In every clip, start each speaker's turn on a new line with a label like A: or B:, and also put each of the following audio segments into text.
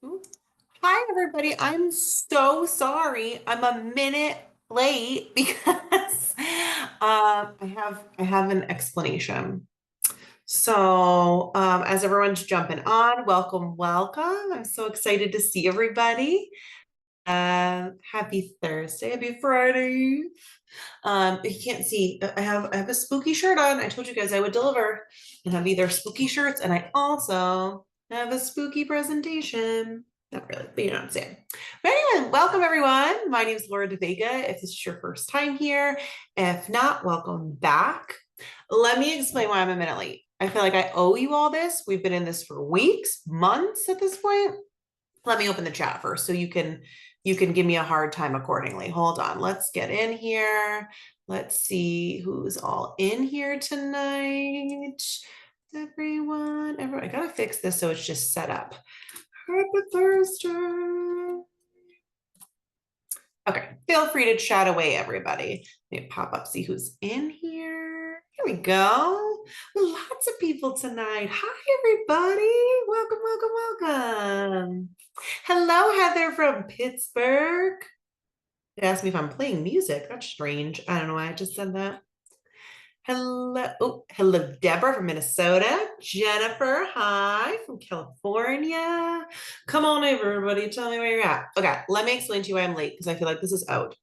A: Ooh. Hi, everybody. I'm so sorry. I'm a minute late because I have an explanation. So, as everyone's jumping on, welcome, welcome. I'm so excited to see everybody. Happy Thursday, happy Friday. If you can't see, I have a spooky shirt on. I told you guys I would deliver and have either spooky shirts, and I also have a spooky presentation. Not really, but you know what I'm saying. But anyway, welcome everyone. My name is Laura DeVega. If this is your first time here, if not, welcome back. Let me explain why I'm a minute late. I feel like I owe you all this. We've been in this for weeks, months at this point. Let me open the chat first so you can give me a hard time accordingly. Hold on. Let's get in here. Let's see who's all in here tonight. Everyone, I gotta fix this so it's just set up. Happy Thursday. Okay, feel free to chat away, everybody. Let me pop up, see who's in here. Here we go. Lots of people tonight. Hi, everybody. Welcome, welcome, welcome. Hello, Heather from Pittsburgh. It asked me if I'm playing music. That's strange. I don't know why I just said that. Hello. Oh, hello, Deborah from Minnesota. Jennifer, hi, from California. Come on over, everybody. Tell me where you're at. Okay, let me explain to you why I'm late because I feel like this is out.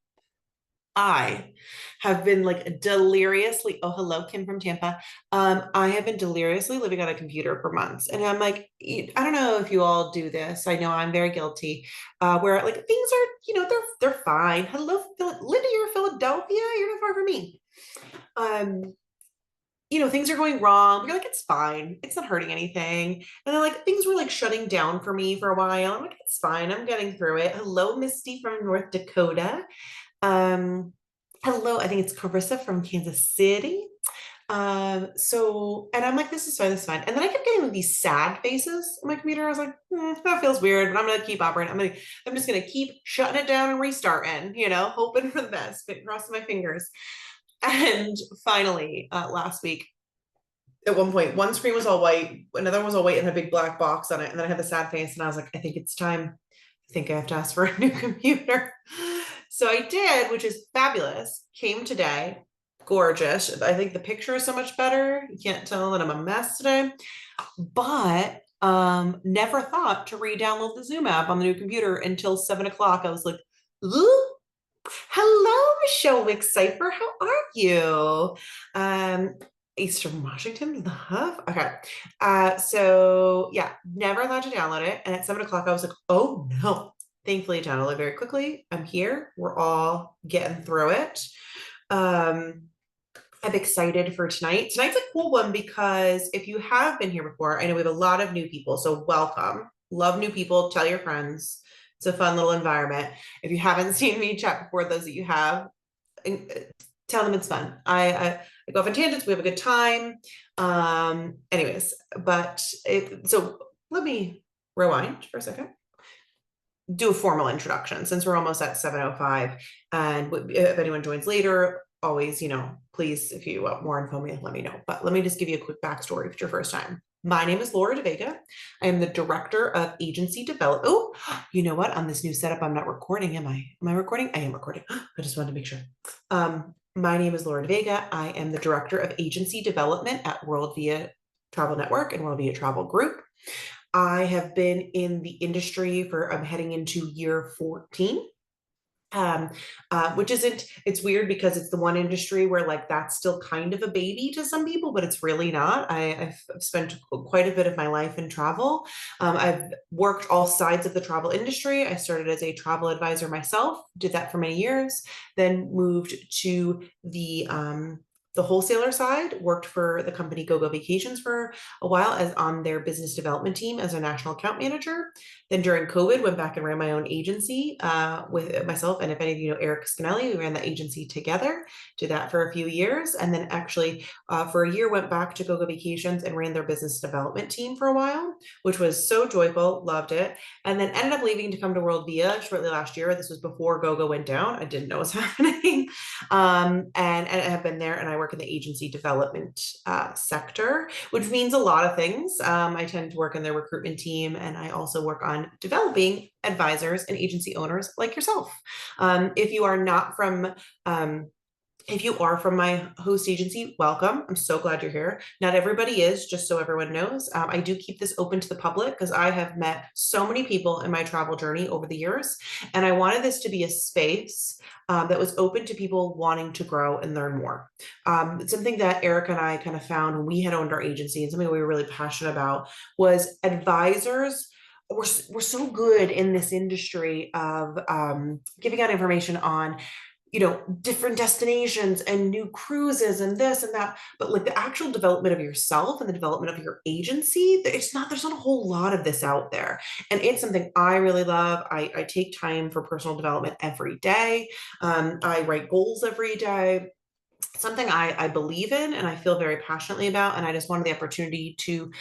A: I have been like deliriously, oh, hello, Kim from Tampa. I have been deliriously living on a computer for months. And I'm like, I don't know if you all do this. I know I'm very guilty. Where like things are, they're fine. Hello, Linda, you're in Philadelphia. You're not far from me. Um, things are going wrong. You're like, it's fine. It's not hurting anything. And then like things were like shutting down for me for a while. I'm like, it's fine. I'm getting through it. Hello, Misty from North Dakota. Um, hello, I think it's Carissa from Kansas City. And I'm like, this is fine, this is fine. And then I kept getting these sad faces on my computer. I was like, that feels weird, but I'm gonna keep operating. I'm just gonna keep shutting it down and restarting, hoping for the best, but crossing my fingers. And finally, last week, at one point, one screen was all white, another one was all white and had a big black box on it. And then I had the sad face, and I was like, I think it's time. I think I have to ask for a new computer. So I did, which is fabulous. Came today, gorgeous. I think the picture is so much better. You can't tell that I'm a mess today. But never thought to re-download the Zoom app on the new computer until 7 o'clock. I was like, ooh, hello, Michelle Wick Cipher. How are you? Eastern Washington, love. Okay. So yeah, never allowed to download it. And at 7 o'clock, I was like, oh no. Thankfully, it downloaded very quickly. I'm here. We're all getting through it. I'm excited for tonight. Tonight's a cool one because if you have been here before, I know we have a lot of new people. So welcome. Love new people. Tell your friends. It's a fun little environment. If you haven't seen me chat before, those that you have, tell them it's fun. I go off on tangents. We have a good time. Anyways, so let me rewind for a second. Do a formal introduction since we're almost at 7:05. And if anyone joins later, always, please, if you want more info, let me know. But let me just give you a quick backstory if it's your first time. My name is Laura DeVega. I am the director of agency development. Oh, you know what? On this new setup, I'm not recording. Am I? Am I recording? I am recording. I just wanted to make sure. My name is Laura DeVega. I am the director of agency development at World Via Travel Network and World Via Travel Group. I have been in the industry I'm heading into year 14. Which it's weird because it's the one industry where like that's still kind of a baby to some people, but it's really not. I've spent quite a bit of my life in travel. I've worked all sides of the travel industry. I started as a travel advisor myself, did that for many years, then moved to the wholesaler side, worked for the company GoGo Vacations for a while as on their business development team as a national account manager. Then during COVID, went back and ran my own agency with myself. And if any of you know Eric Scanelli, we ran that agency together, did that for a few years. And then actually for a year, went back to GoGo Vacations and ran their business development team for a while, which was so joyful, loved it. And then ended up leaving to come to World Via shortly last year. This was before GoGo went down. I didn't know what was happening. And I have been there and I worked work in the agency development sector, which means a lot of things. I tend to work in their recruitment team, and I also work on developing advisors and agency owners like yourself. If you are not from if you are from my host agency, welcome. I'm so glad you're here. Not everybody is, just so everyone knows. I do keep this open to the public because I have met so many people in my travel journey over the years. And I wanted this to be a space that was open to people wanting to grow and learn more. Something that Erica and I kind of found when we had owned our agency, and something we were really passionate about, was advisors. We're so good in this industry of giving out information on different destinations and new cruises and this and that, but like the actual development of yourself and the development of your agency, there's not a whole lot of this out there. And it's something I really love. I take time for personal development every day. I write goals every day. Something I believe in and I feel very passionately about. And I just wanted the opportunity to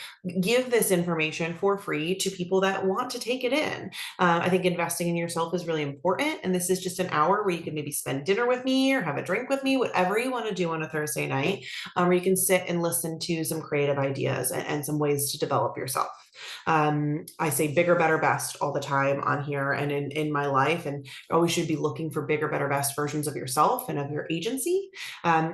A: give this information for free to people that want to take it in. I think investing in yourself is really important. And this is just an hour where you can maybe spend dinner with me or have a drink with me, whatever you want to do on a Thursday night, where you can sit and listen to some creative ideas and some ways to develop yourself. I say bigger, better, best all the time on here and in my life. And always should be looking for bigger, better, best versions of yourself and of your agency.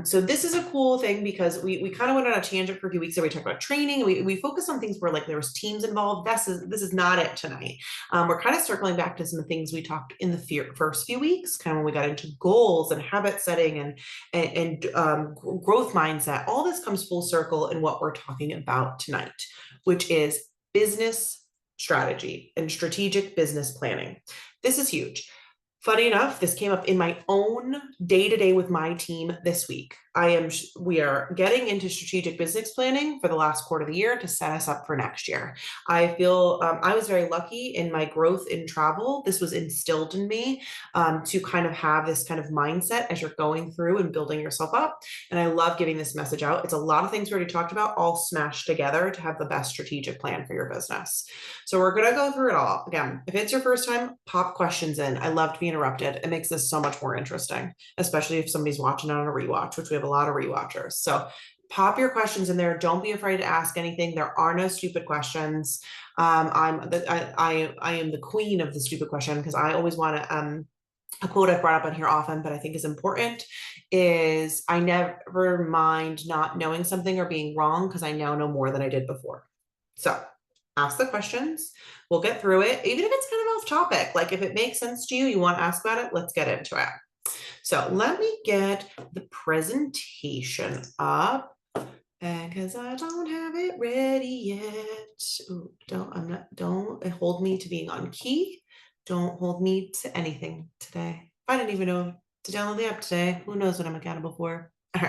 A: So this is a cool thing because we kind of went on a tangent for a few weeks ago. We talked about training. We focused on things where like there was teams involved. This is not it tonight. We're kind of circling back to some of the things we talked in the first few weeks, kind of when we got into goals and habit setting and growth mindset. All this comes full circle in what we're talking about tonight, which is business strategy and strategic business planning. This is huge. Funny enough, this came up in my own day-to-day with my team this week. We are getting into strategic business planning for the last quarter of the year to set us up for next year. I feel I was very lucky in my growth in travel. This was instilled in me to kind of have this kind of mindset as you're going through and building yourself up. And I love giving this message out. It's a lot of things we already talked about, all smashed together to have the best strategic plan for your business. So we're going to go through it all. Again, if it's your first time, pop questions in. I love to be interrupted. It makes this so much more interesting, especially if somebody's watching on a rewatch, which we have a lot of rewatchers. So pop your questions in there. Don't be afraid to ask anything. There are no stupid questions. I am the queen of the stupid question because I always want to, a quote I've brought up on here often, but I think is important, is I never mind not knowing something or being wrong because I now know more than I did before. So ask the questions. We'll get through it, even if it's kind of off topic. Like if it makes sense to you, you want to ask about it, let's get into it. So let me get the presentation up because I don't have it ready yet. Ooh, don't hold me to being on key. Don't hold me to anything today. I didn't even know to download the app today. Who knows what I'm accountable for? All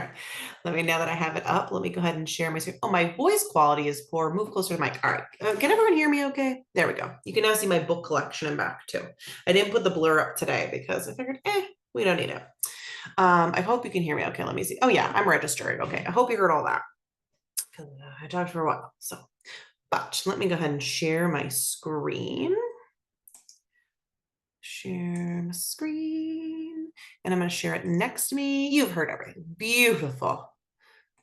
A: right, now that I have it up, let me go ahead and share my screen. Oh, my voice quality is poor. Move closer to the mic. All right, can everyone hear me okay? There we go. You can now see my book collection in back too. I didn't put the blur up today because I figured, we don't need it. I hope you can hear me okay. Let me see. Oh yeah, I'm registering. Okay, I hope you heard all that. I talked for a while, but let me go ahead and share my screen. Share my screen, and I'm going to share it next to me. You've heard everything. Beautiful.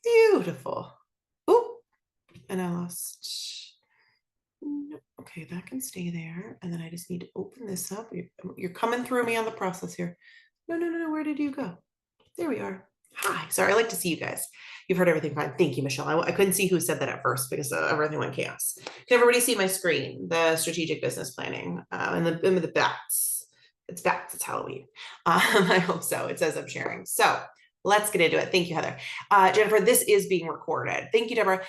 A: Beautiful. Oh, and I lost. Okay, that can stay there. And then I just need to open this up. You're coming through me on the process here. No. Where did you go? There we are. Hi. Sorry, I like to see you guys. You've heard everything fine. Thank you, Michelle. I couldn't see who said that at first because everything went chaos. Can everybody see my screen? The strategic business planning and the bats. It's bats. It's Halloween. I hope so. It says I'm sharing. So let's get into it. Thank you, Heather. Jennifer, this is being recorded. Thank you, Deborah.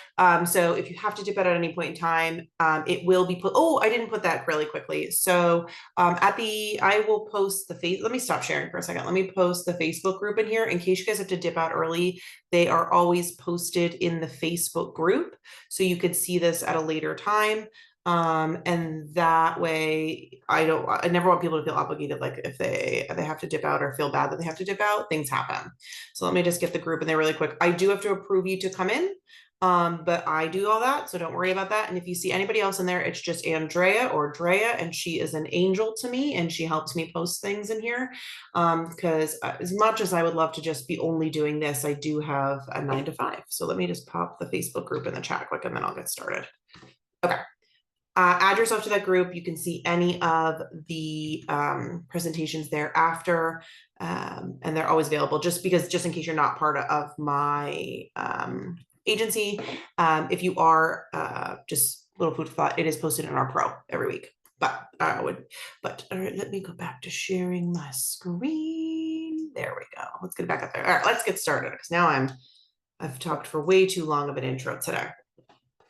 A: So if you have to dip out at any point in time, it will be put. Oh, I didn't put that really quickly. So I will post let me stop sharing for a second. Let me post the Facebook group in here in case you guys have to dip out early. They are always posted in the Facebook group. So you could see this at a later time. And that way I never want people to feel obligated, like if they have to dip out or feel bad that they have to dip out. Things happen. So let me just get the group in there really quick. I do have to approve you to come in. But I do all that, so don't worry about that. And if you see anybody else in there, it's just Andrea or Drea, and she is an angel to me, and she helps me post things in here. Because as much as I would love to just be only doing this, I do have a 9 to 5. So let me just pop the Facebook group in the chat quick, and then I'll get started. Okay. Add yourself to that group. You can see any of the presentations thereafter, and they're always available. Just in case you're not part of my agency, if you are, just a little food for thought. It is posted in our pro every week. But all right, let me go back to sharing my screen. There we go. Let's get back up there. All right, let's get started because now I've talked for way too long of an intro today.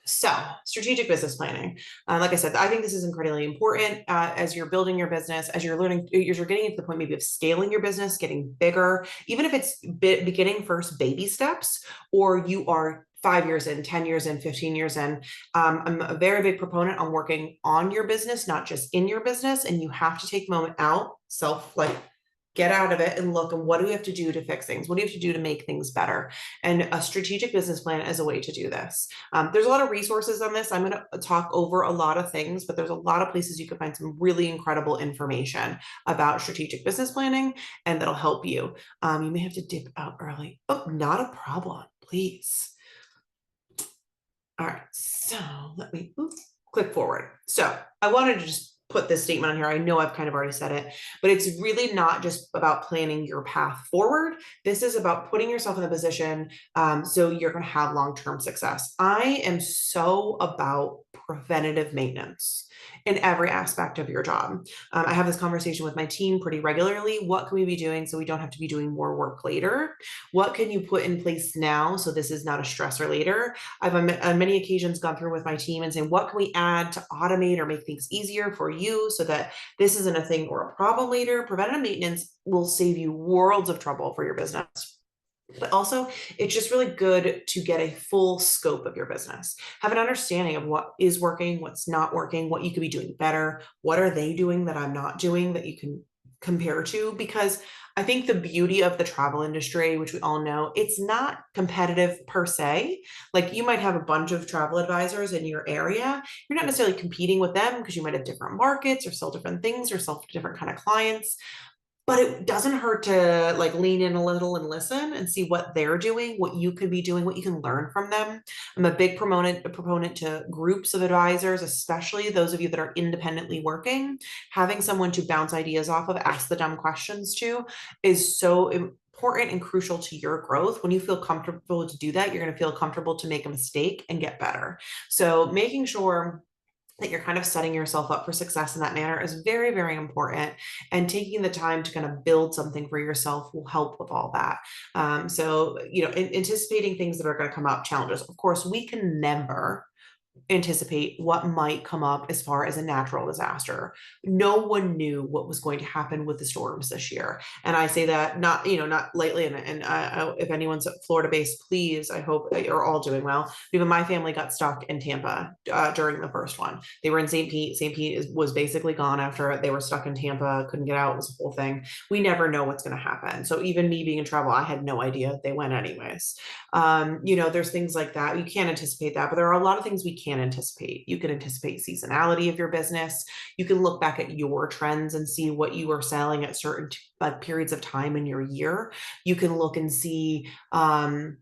A: So, strategic business planning. Like I said, I think this is incredibly important as you're building your business, as you're learning, as you're getting to the point maybe of scaling your business, getting bigger, even if it's beginning first baby steps, or you are 5 years in, 10 years in, 15 years in. I'm a very big proponent on working on your business, not just in your business. And you have to take a moment out, get out of it and look, and what do we have to do to fix things? What do you have to do to make things better? And a strategic business plan is a way to do this. There's a lot of resources on this. I'm going to talk over a lot of things, but there's a lot of places you can find some really incredible information about strategic business planning, and that'll help you. You may have to dip out early. Oh, not a problem, please. All right, so let me click forward. So I wanted to just put this statement on here. I know I've kind of already said it, but it's really not just about planning your path forward. This is about putting yourself in a position so you're going to have long-term success. I am so about preventative maintenance in every aspect of your job. I have this conversation with my team pretty regularly. What can we be doing so we don't have to be doing more work later? What can you put in place now so this is not a stressor later? I've on many occasions gone through with my team and saying, what can we add to automate or make things easier for you so that this isn't a thing or a problem later? Preventative maintenance will save you worlds of trouble for your business. But also, it's just really good to get a full scope of your business, have an understanding of what is working, what's not working, what you could be doing better, what are they doing that I'm not doing that you can compare to. Because I think the beauty of the travel industry, which we all know, it's not competitive per se. Like you might have a bunch of travel advisors in your area. You're not necessarily competing with them because you might have different markets or sell different things or sell different kind of clients. But it doesn't hurt to lean in a little and listen and see what they're doing, what you could be doing, what you can learn from them. I'm a big proponent to groups of advisors, especially those of you that are independently working. Having someone to bounce ideas off of, ask the dumb questions to, is so important and crucial to your growth. When you feel comfortable to do that, you're going to feel comfortable to make a mistake and get better. So making sure that you're kind of setting yourself up for success in that manner is very, very important. And taking the time to kind of build something for yourself will help with all that. So, anticipating things that are going to come up, challenges. Of course, we can never anticipate what might come up as far as a natural disaster. No one knew what was going to happen with the storms this year. And I say that not lightly. And if anyone's Florida based, please, I hope that you're all doing well. Even my family got stuck in Tampa during the first one. They were in St. Pete. St. Pete was basically gone after they were stuck in Tampa, couldn't get out. It was a whole thing. We never know what's going to happen. So even me being in travel, I had no idea. They went anyways. There's things like that. You can't anticipate that, but there are a lot of things we can anticipate. You can anticipate seasonality of your business. You can look back at your trends and see what you are selling at certain periods of time in your year. You can look and see the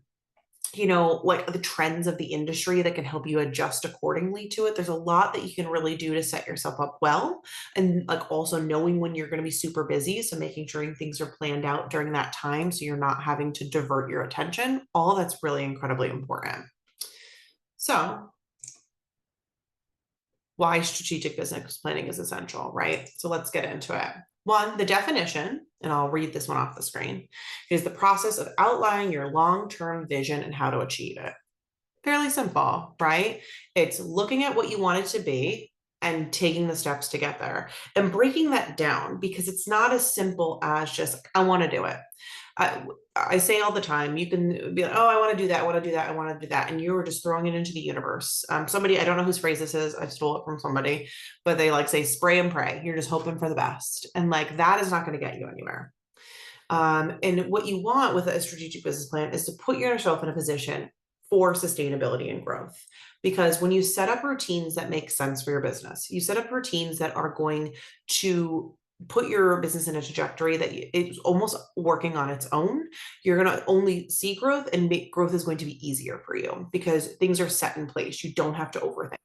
A: trends of the industry that can help you adjust accordingly to it. There's a lot that you can really do to set yourself up well. And also knowing when you're going to be super busy. So making sure things are planned out during that time so you're not having to divert your attention. All that's really incredibly important. So why strategic business planning is essential, right? So let's get into it. One, the definition, and I'll read this one off the screen, is the process of outlining your long-term vision and how to achieve it. Fairly simple, right? It's looking at what you want it to be and taking the steps to get there and breaking that down, because it's not as simple as just, I want to do it. I say all the time, you can be like, oh, I want to do that. I want to do that. I want to do that. And you were just throwing it into the universe. Somebody, I don't know whose phrase this is. I stole it from somebody, but they say spray and pray. You're just hoping for the best. And that is not going to get you anywhere. And what you want with a strategic business plan is to put yourself in a position for sustainability and growth. Because when you set up routines that make sense for your business, you set up routines that are going to put your business in a trajectory that it's almost working on its own, you're going to only see growth, and growth is going to be easier for you because things are set in place. You don't have to overthink.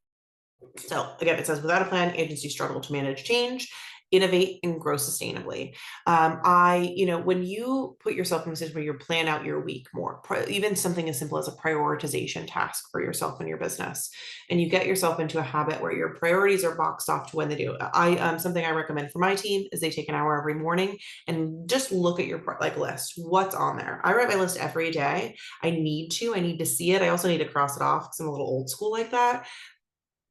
A: So again, it says without a plan, agencies struggle to manage change, innovate, and grow sustainably. When you put yourself in a situation where you plan out your week more, even something as simple as a prioritization task for yourself and your business, and you get yourself into a habit where your priorities are boxed off to when they do. Something I recommend for my team is they take an hour every morning and just look at your list. What's on there? I write my list every day. I need to see it. I also need to cross it off because I'm a little old school like that.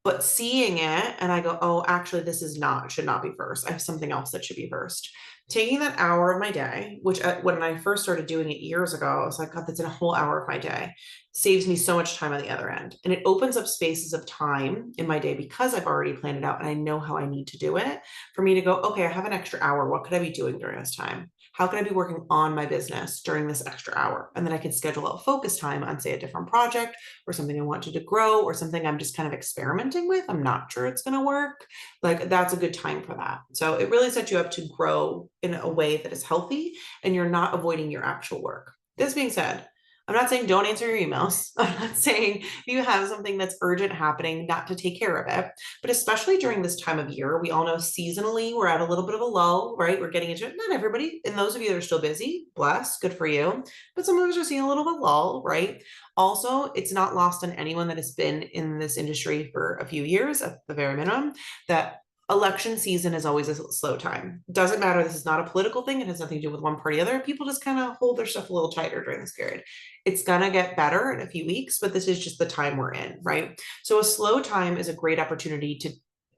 A: But seeing it and I go, oh, actually, this should not be first. I have something else that should be first. Taking that hour of my day, which when I first started doing it years ago, I was like, God, that's a whole hour of my day. Saves me so much time on the other end. And it opens up spaces of time in my day because I've already planned it out and I know how I need to do it for me to go, okay, I have an extra hour. What could I be doing during this time? How can I be working on my business during this extra hour? And then I can schedule out focus time on, say, a different project or something I wanted to grow or something I'm just kind of experimenting with. I'm not sure it's going to work. Like that's a good time for that. So it really sets you up to grow in a way that is healthy and you're not avoiding your actual work. This being said, I'm not saying don't answer your emails. I'm not saying if you have something that's urgent happening, not to take care of it. But especially during this time of year, we all know seasonally we're at a little bit of a lull, right? We're getting into it. Not everybody, and those of you that are still busy, bless, good for you. But some of us are seeing a little bit of a lull, right? Also, it's not lost on anyone that has been in this industry for a few years at the very minimum that election season is always a slow time. Doesn't matter. This is not a political thing. It has nothing to do with one party or the other. People just kind of hold their stuff a little tighter during this period. It's going to get better in a few weeks, but this is just the time we're in, right? So a slow time is a great opportunity to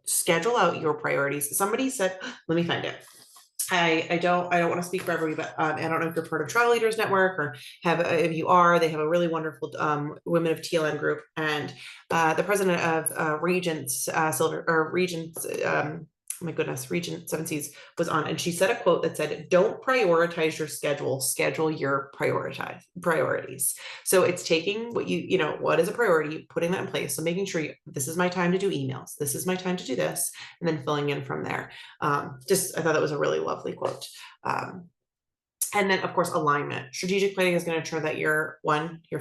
A: schedule out your priorities. Somebody said, let me find it. I don't want to speak for everybody, but I don't know if you're part of Trial Leaders Network or if you are, they have a really wonderful Women of TLN group, and the president of Regents my goodness, Regent Seven Seas was on, and she said a quote that said, "Don't prioritize your schedule your priorities." So it's taking what is a priority, putting that in place. So making sure this is my time to do emails, this is my time to do this, and then filling in from there. I thought that was a really lovely quote. And then of course, alignment. Strategic planning is going to ensure that your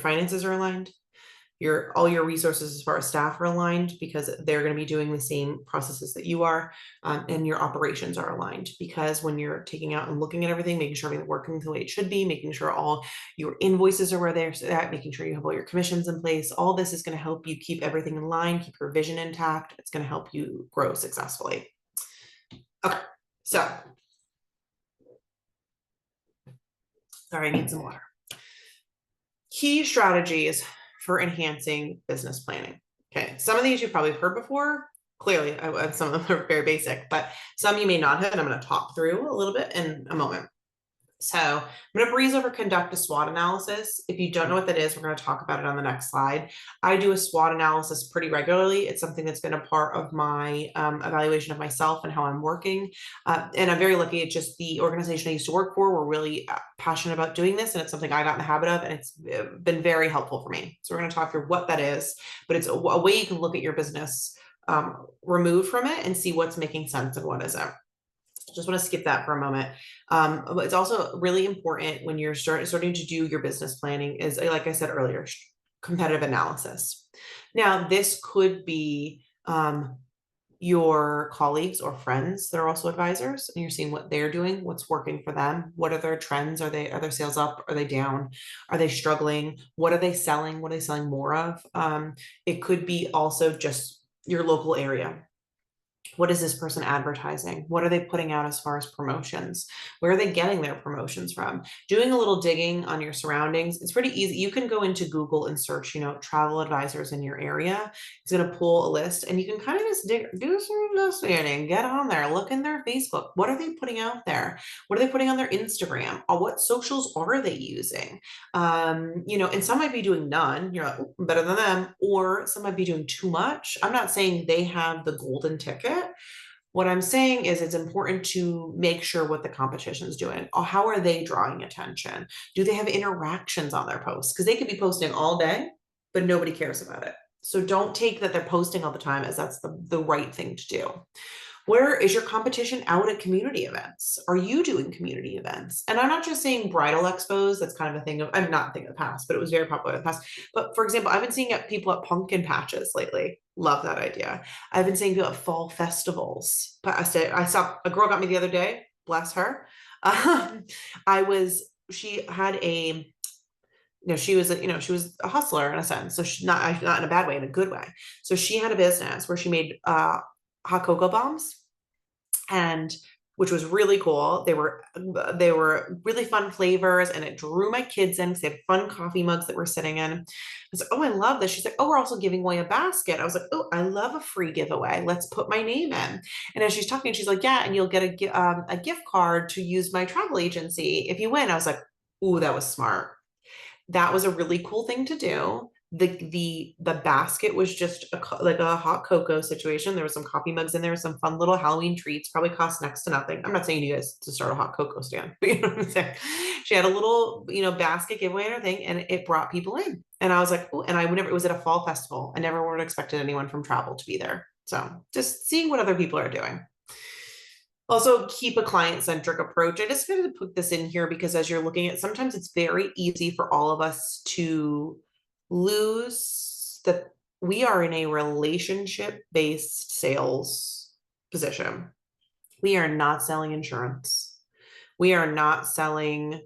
A: finances are aligned. All your resources as far as staff are aligned because they're going to be doing the same processes that you are, and your operations are aligned because when you're taking out and looking at everything, making sure everything's working the way it should be, making sure all your invoices are where they're at, making sure you have all your commissions in place, all this is going to help you keep everything in line, keep your vision intact. It's going to help you grow successfully. Okay, so sorry, I need some water. Key strategies for enhancing business planning. Okay, some of these you've probably heard before. Clearly, some of them are very basic, but some you may not have, and I'm going to talk through a little bit in a moment. So I'm going to breeze over conduct a SWOT analysis. If you don't know what that is, we're going to talk about it on the next slide. I do a SWOT analysis pretty regularly. It's something that's been a part of my evaluation of myself and how I'm working. And I'm very lucky. It's just the organization I used to work for. We're really passionate about doing this, and it's something I got in the habit of, and it's been very helpful for me. So we're going to talk through what that is, but it's a way you can look at your business removed from it and see what's making sense and what isn't. Just want to skip that for a moment. But it's also really important when you're starting to do your business planning is, like I said earlier, competitive analysis. Now, this could be your colleagues or friends that are also advisors, and you're seeing what they're doing, what's working for them, what are their trends, are their sales up, are they down, are they struggling, what are they selling, what are they selling more of? It could be also just your local area. What is this person advertising? What are they putting out as far as promotions? Where are they getting their promotions from? Doing a little digging on your surroundings. It's pretty easy. You can go into Google and search, travel advisors in your area. It's going to pull a list, and you can kind of just do some investigating, get on there, look in their Facebook. What are they putting out there? What are they putting on their Instagram? What socials are they using? And some might be doing none. You're like, better than them, or some might be doing too much. I'm not saying they have the golden ticket. What I'm saying is it's important to make sure what the competition is doing. How are they drawing attention? Do they have interactions on their posts? Because they could be posting all day but nobody cares about it. So don't take that they're posting all the time as that's the right thing to do. Where is your competition out at community events? Are you doing community events? And I'm not just saying bridal expos. That's kind of a thing of, I'm not a thing of the past, but it was very popular in the past. But for example, I've been seeing people at pumpkin patches lately. Love that idea. I've been seeing people at fall festivals. But I saw a girl got me the other day. Bless her. She had a, she was she was a hustler in a sense. So she's not in a bad way, in a good way. So she had a business where she made hot cocoa bombs, and which was really cool. They were really fun flavors, and it drew my kids in because they had fun coffee mugs that we're sitting in. I was like, oh, I love this. She's like, oh, we're also giving away a basket. I was like, oh, I love a free giveaway. Let's put my name in. And as she's talking, she's like, yeah, and you'll get a gift card to use my travel agency if you win. I was like, ooh, that was smart. That was a really cool thing to do. The basket was just like a hot cocoa situation. There was some coffee mugs in there, some fun little Halloween treats, probably cost next to nothing. I'm not saying you guys to start a hot cocoa stand, but you know what I'm saying. She had a little, basket giveaway or thing, and it brought people in. And I was like, oh, and I would never, it was at a fall festival. I never would have expected anyone from travel to be there. So just seeing what other people are doing. Also, keep a client-centric approach. I just wanted to put this in here because as you're looking at, sometimes it's very easy for all of us to lose that we are in a relationship-based sales position. We are not selling insurance. We are not selling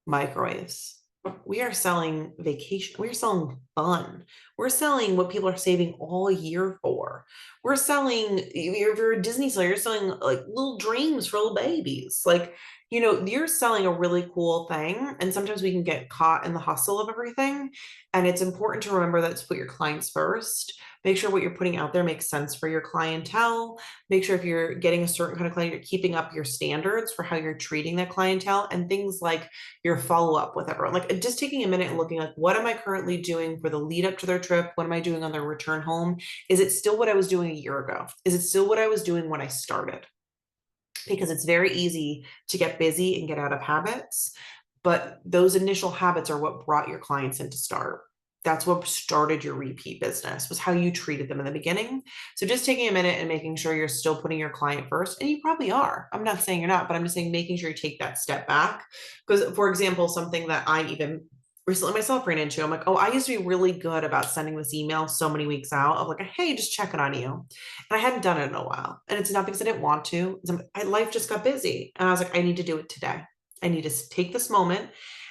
A: microwaves. We are selling vacation. We're selling fun. We're selling what people are saving all year for. We're selling, if you're a Disney seller, you're selling like little dreams for little babies. Like, you're selling a really cool thing. And sometimes we can get caught in the hustle of everything. And it's important to remember that to put your clients first. Make sure what you're putting out there makes sense for your clientele. Make sure if you're getting a certain kind of client, you're keeping up your standards for how you're treating that clientele, and things like your follow up with everyone. Like just taking a minute and looking like, what am I currently doing for the lead up to their trip? What am I doing on their return home? Is it still what I was doing a year ago? Is it still what I was doing when I started? Because it's very easy to get busy and get out of habits, but those initial habits are what brought your clients in to start. That's what started your repeat business, was how you treated them in the beginning. So just taking a minute and making sure you're still putting your client first, and you probably are. I'm not saying you're not, but I'm just saying making sure you take that step back. Because, for example, something that I even recently myself ran into, I'm like, oh, I used to be really good about sending this email so many weeks out of like, hey, just checking on you. And I hadn't done it in a while. And it's not because I didn't want to. Life just got busy. And I was like, I need to do it today. I need to take this moment.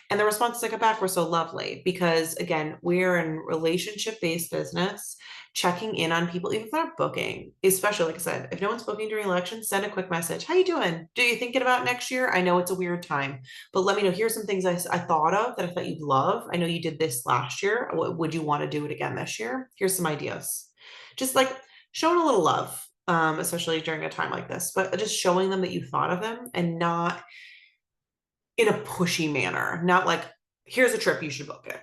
A: And the responses I got back were so lovely because, again, we're in relationship-based business. Checking in on people, even if they're not booking, especially like I said, if no one's booking during election, send a quick message. How you doing? Do you thinking about next year? I know it's a weird time, but let me know. Here's some things I thought of that I thought you'd love. I know you did this last year. Would you want to do it again this year? Here's some ideas. Just like showing a little love, especially during a time like this, but just showing them that you thought of them and not in a pushy manner, not like, here's a trip, you should book it,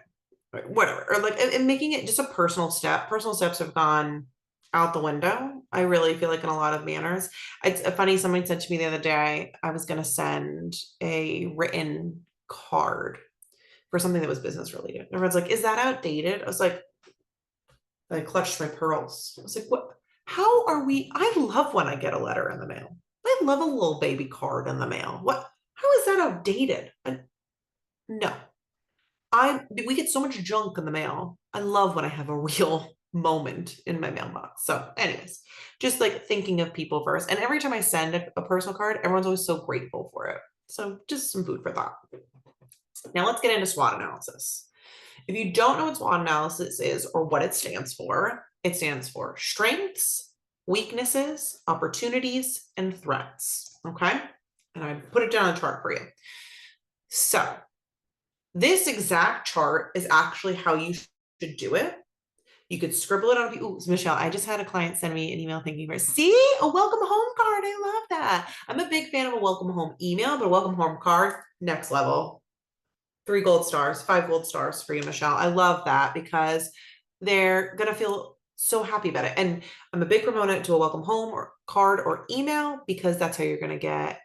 A: or whatever, or like, and making it just a personal step. Personal steps have gone out the window. I really feel like in a lot of manners. It's funny, someone said to me the other day, I was going to send a written card for something that was business related. Everyone's like, is that outdated? I was like, I clutched my pearls. I was like, what? How are we? I love when I get a letter in the mail. I love a little baby card in the mail. What? How is that outdated? No, we get so much junk in the mail. I love when I have a real moment in my mailbox. So, anyways, just like thinking of people first. And every time I send a personal card, everyone's always so grateful for it. So, just some food for thought. Now, let's get into SWOT analysis. If you don't know what SWOT analysis is or what it stands for strengths, weaknesses, opportunities, and threats. Okay. And I put it down on the chart for you. So, this exact chart is actually how you should do it. You could scribble it on. Ooh, Michelle, I just had a client send me an email thanking for, see, a welcome home card. I love that. I'm a big fan of a welcome home email, but a welcome home card, next level. 3 gold stars, 5 gold stars for you, Michelle. I love that because they're going to feel so happy about it. And I'm a big proponent to a welcome home or card or email because that's how you're going to get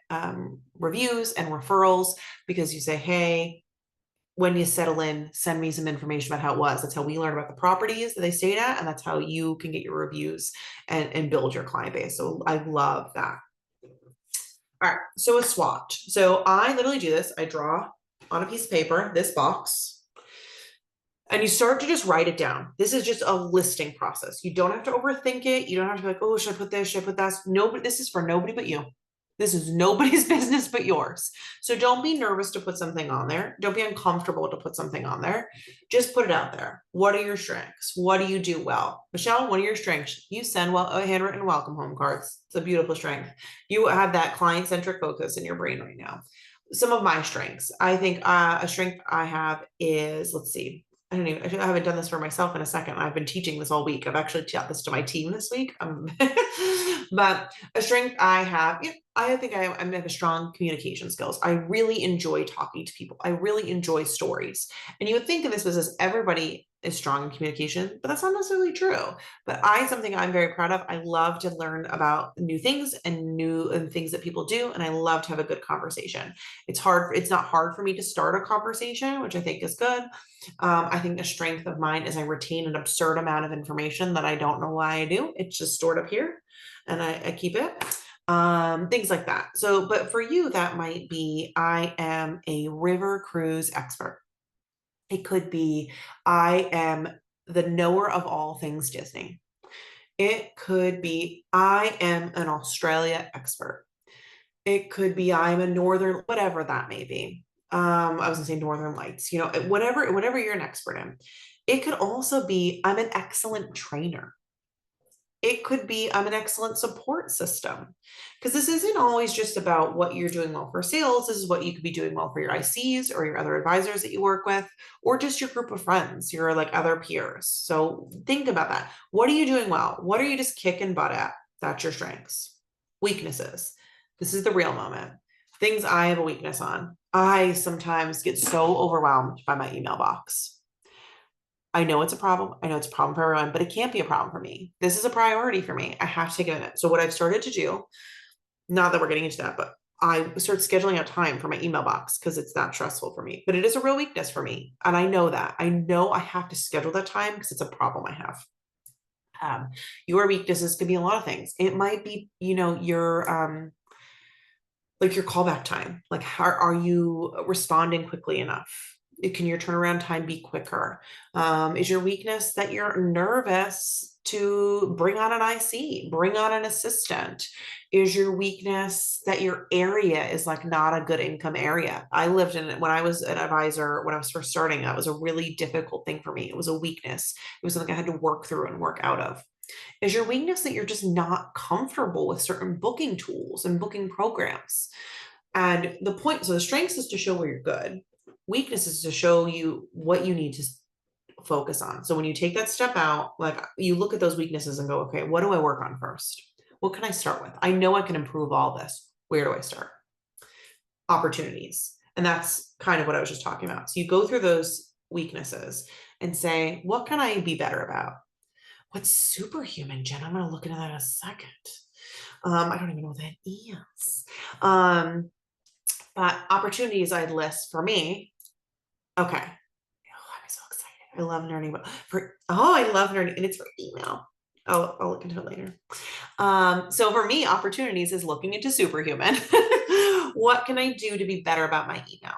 A: reviews and referrals, because you say, hey, when you settle in, send me some information about how it was. That's how we learn about the properties that they stayed at, and that's how you can get your reviews and build your client base. So I love that. All right, so a swatch. So I literally do this. I draw on a piece of paper this box, and you start to just write it down. This is just a listing process. You don't have to overthink it. You don't have to be like, oh, should I put this? Should I put that? Nobody, this is for nobody but you. This is nobody's business but yours. So don't be nervous to put something on there. Don't be uncomfortable to put something on there. Just put it out there. What are your strengths? What do you do well? Michelle, what are your strengths? You send handwritten welcome home cards. It's a beautiful strength. You have that client-centric focus in your brain right now. Some of my strengths. I think a strength I have is, let's see, I haven't done this for myself in a second. I've been teaching this all week. I've actually taught this to my team this week. But a strength I have, I think I have a strong communication skills. I really enjoy talking to people. I really enjoy stories. And you would think in this business, everybody is strong in communication, but that's not necessarily true. But something I'm very proud of. I love to learn about new things and things that people do. And I love to have a good conversation. It's not hard for me to start a conversation, which I think is good. I think a strength of mine is I retain an absurd amount of information that I don't know why I do. It's just stored up here and I keep it. Things like that. So, but for you, that might be, I am a river cruise expert. It could be, I am the knower of all things Disney. It could be, I am an Australia expert. It could be, I'm a Northern, whatever that may be. I was gonna say Northern Lights, whatever you're an expert in. It could also be, I'm an excellent trainer. It could be, I'm an excellent support system. Because this isn't always just about what you're doing well for sales. This is what you could be doing well for your ICs or your other advisors that you work with, or just your group of friends, your like other peers. So think about that. What are you doing well? What are you just kicking butt at? That's your strengths. Weaknesses. This is the real moment. Things I have a weakness on. I sometimes get so overwhelmed by my email box. I know it's a problem. I know it's a problem for everyone, but it can't be a problem for me. This is a priority for me. I have to take it in it. So what I've started to do, not that we're getting into that, but I start scheduling out time for my email box because it's that stressful for me. But it is a real weakness for me. And I know that. I know I have to schedule that time because it's a problem I have. Your weaknesses could be a lot of things. It might be, your like your callback time. Like, how are you responding quickly enough? Can your turnaround time be quicker? Is your weakness that you're nervous to bring on an IC, bring on an assistant? Is your weakness that your area is like not a good income area? I lived in it when I was an advisor, when I was first starting. That was a really difficult thing for me. It was a weakness. It was something I had to work through and work out of. Is your weakness that you're just not comfortable with certain booking tools and booking programs? And so the strengths is to show where you're good. Weakness is to show you what you need to focus on. So when you take that step out, like you look at those weaknesses and go, okay, what do I work on first? What can I start with? I know I can improve all this. Where do I start? Opportunities. And that's kind of what I was just talking about. So you go through those weaknesses and say, what can I be better about? What's superhuman, Jen? I'm going to look into that in a second. I don't even know what that is. But opportunities I'd list for me. Okay. Oh, I'm so excited. I love learning I love learning, and it's for email. I'll look into it later. So for me, opportunities is looking into superhuman. What can I do to be better about my email?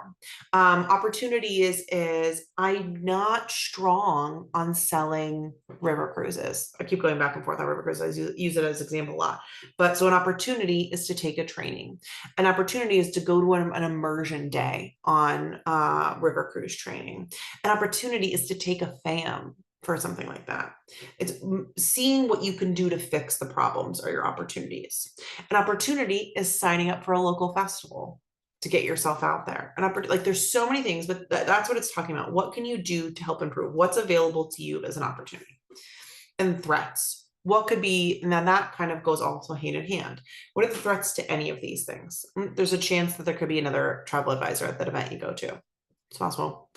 A: Opportunity is I'm not strong on selling river cruises. I keep going back and forth on river cruises. I use it as an example a lot. But so an opportunity is to take a training. An opportunity is to go to an immersion day on river cruise training. An opportunity is to take a FAM for something like that. It's seeing what you can do to fix the problems or your opportunities. An opportunity is signing up for a local festival to get yourself out there. Like there's so many things, but that's what it's talking about. What can you do to help improve? What's available to you as an opportunity? And threats. What could be, and then that kind of goes also hand in hand. What are the threats to any of these things? There's a chance that there could be another travel advisor at that event you go to. It's possible.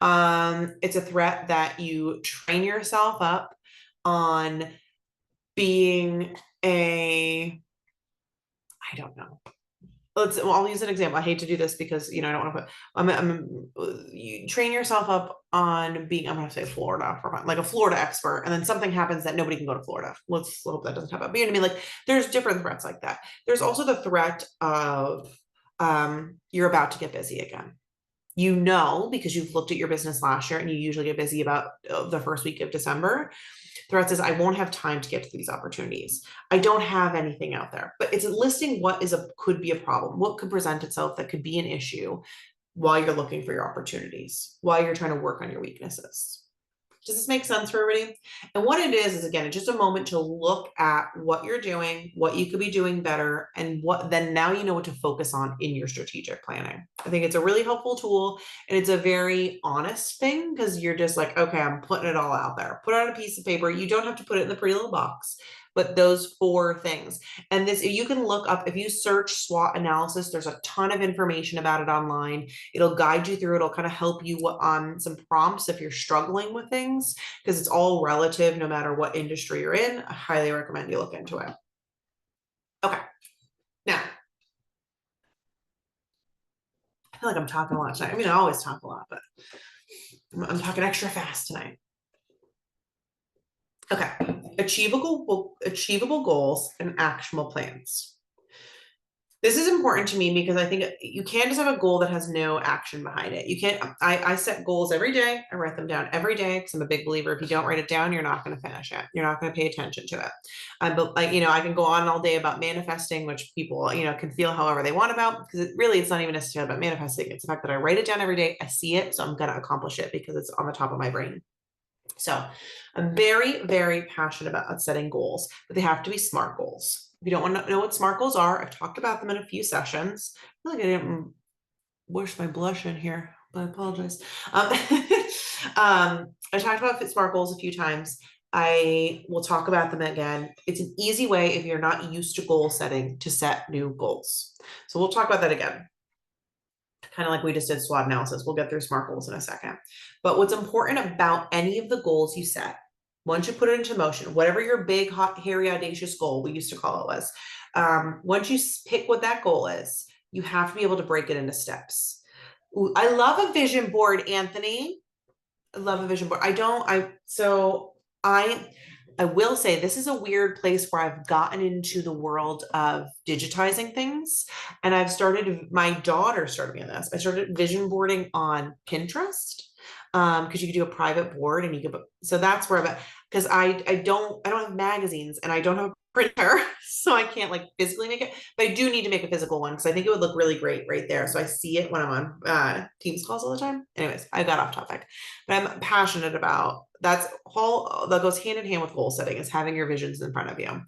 A: It's a threat that you train yourself up on being I don't know, I'll use an example. I hate to do this because, I don't want to put, you train yourself up on being, I'm going to say Florida for fun, like a Florida expert, and then something happens that nobody can go to Florida. Let's hope that doesn't happen. But you know what I mean? Like there's different threats like that. There's also the threat of, you're about to get busy again. Because you've looked at your business last year and you usually get busy about the first week of December. Threat says, I won't have time to get to these opportunities. I don't have anything out there, but it's listing what could be a problem, what could present itself that could be an issue while you're looking for your opportunities, while you're trying to work on your weaknesses. Does this make sense for everybody? And what it is again, it's just a moment to look at what you're doing, what you could be doing better, and then now you know what to focus on in your strategic planning. I think it's a really helpful tool, and it's a very honest thing because you're just like, okay, I'm putting it all out there. Put it on a piece of paper. You don't have to put it in the pretty little box, but those 4 things. And this, you can look up, if you search SWOT analysis, there's a ton of information about it online. It'll guide you through, it'll kind of help you on some prompts if you're struggling with things, because it's all relative no matter what industry you're in. I highly recommend you look into it. Okay, now, I feel like I'm talking a lot tonight. I mean, I always talk a lot, but I'm talking extra fast tonight. Okay, achievable goals and actionable plans. This is important to me because I think you can't just have a goal that has no action behind it. You can't, I set goals every day. I write them down every day because I'm a big believer. If you don't write it down, you're not going to finish it. You're not going to pay attention to it. But like, I can go on all day about manifesting, which people, can feel however they want about, because it's not even necessarily about manifesting. It's the fact that I write it down every day. I see it. So I'm going to accomplish it because it's on the top of my brain. So I'm very, very passionate about setting goals, but they have to be SMART goals. If you don't want to know what SMART goals are, I've talked about them in a few sessions. I feel like I didn't wish my blush in here, but I apologize. I talked about SMART goals a few times. I will talk about them again. It's an easy way, if you're not used to goal setting, to set new goals. So we'll talk about that again. Kind of like we just did SWOT analysis. We'll get through SMART goals in a second. But what's important about any of the goals you set, once you put it into motion, whatever your big, hot, hairy, audacious goal, we used to call it was, once you pick what that goal is, you have to be able to break it into steps. Ooh, I love a vision board, Anthony. I love a vision board. I will say this is a weird place where I've gotten into the world of digitizing things. And my daughter started me on this. I started vision boarding on Pinterest. Because you could do a private board and so that's where I'm at. Because I don't have magazines and I don't have a printer, so I can't like physically make it, but I do need to make a physical one because I think it would look really great right there. So I see it when I'm on Teams calls all the time. Anyways, I got off topic, but I'm passionate about that goes hand in hand with goal setting, is having your visions in front of you.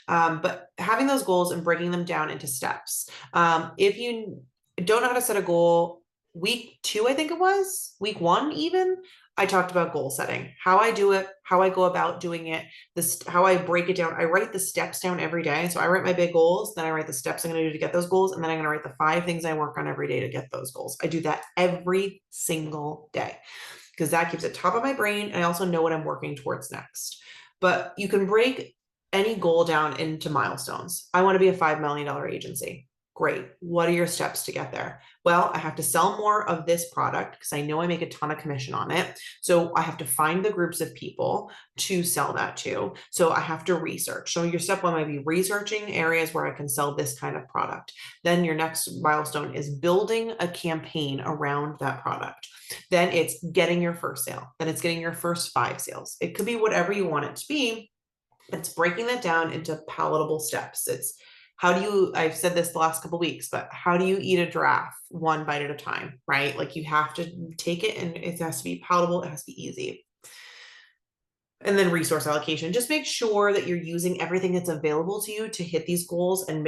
A: But having those goals and breaking them down into steps. If you don't know how to set a goal, week 2, I think it was, week 1 even, I talked about goal setting, how I do it, how I go about doing it, how I break it down. I write the steps down every day. So I write my big goals, then I write the steps I'm going to do to get those goals, and then I'm going to write the 5 things I work on every day to get those goals. I do that every single day because that keeps it top of my brain. And I also know what I'm working towards next. But you can break any goal down into milestones. I want to be a $5 million agency. Great. What are your steps to get there? Well, I have to sell more of this product because I know I make a ton of commission on it. So I have to find the groups of people to sell that to. So I have to research. So your step 1 might be researching areas where I can sell this kind of product. Then your next milestone is building a campaign around that product. Then it's getting your first sale. Then it's getting your first 5 sales. It could be whatever you want it to be. It's breaking that down into palatable steps. It's I've said this the last couple of weeks, but how do you eat a giraffe 1 bite at a time, right? Like you have to take it and it has to be palatable. It has to be easy. And then resource allocation. Just make sure that you're using everything that's available to you to hit these goals and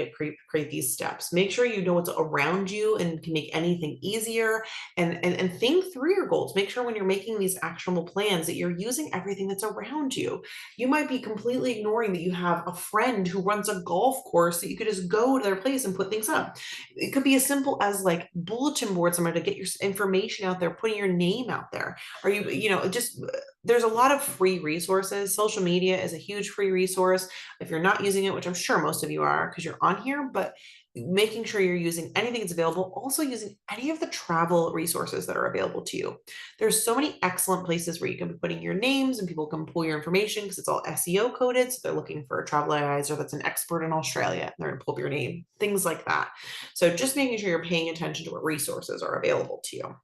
A: create these steps. Make sure you know what's around you and can make anything easier, and think through your goals. Make sure when you're making these actionable plans that you're using everything that's around you. You might be completely ignoring that you have a friend who runs a golf course that you could just go to their place and put things up. It could be as simple as like bulletin board somewhere to get your information out there, putting your name out there. Are just there's a lot of free resources. Social media is a huge free resource. If you're not using it, which I'm sure most of you are because you're on here, but making sure you're using anything that's available, also using any of the travel resources that are available to you. There's so many excellent places where you can be putting your names and people can pull your information because it's all SEO coded. So they're looking for a travel advisor that's an expert in Australia, and they're going to pull up your name, things like that. So just making sure you're paying attention to what resources are available to you.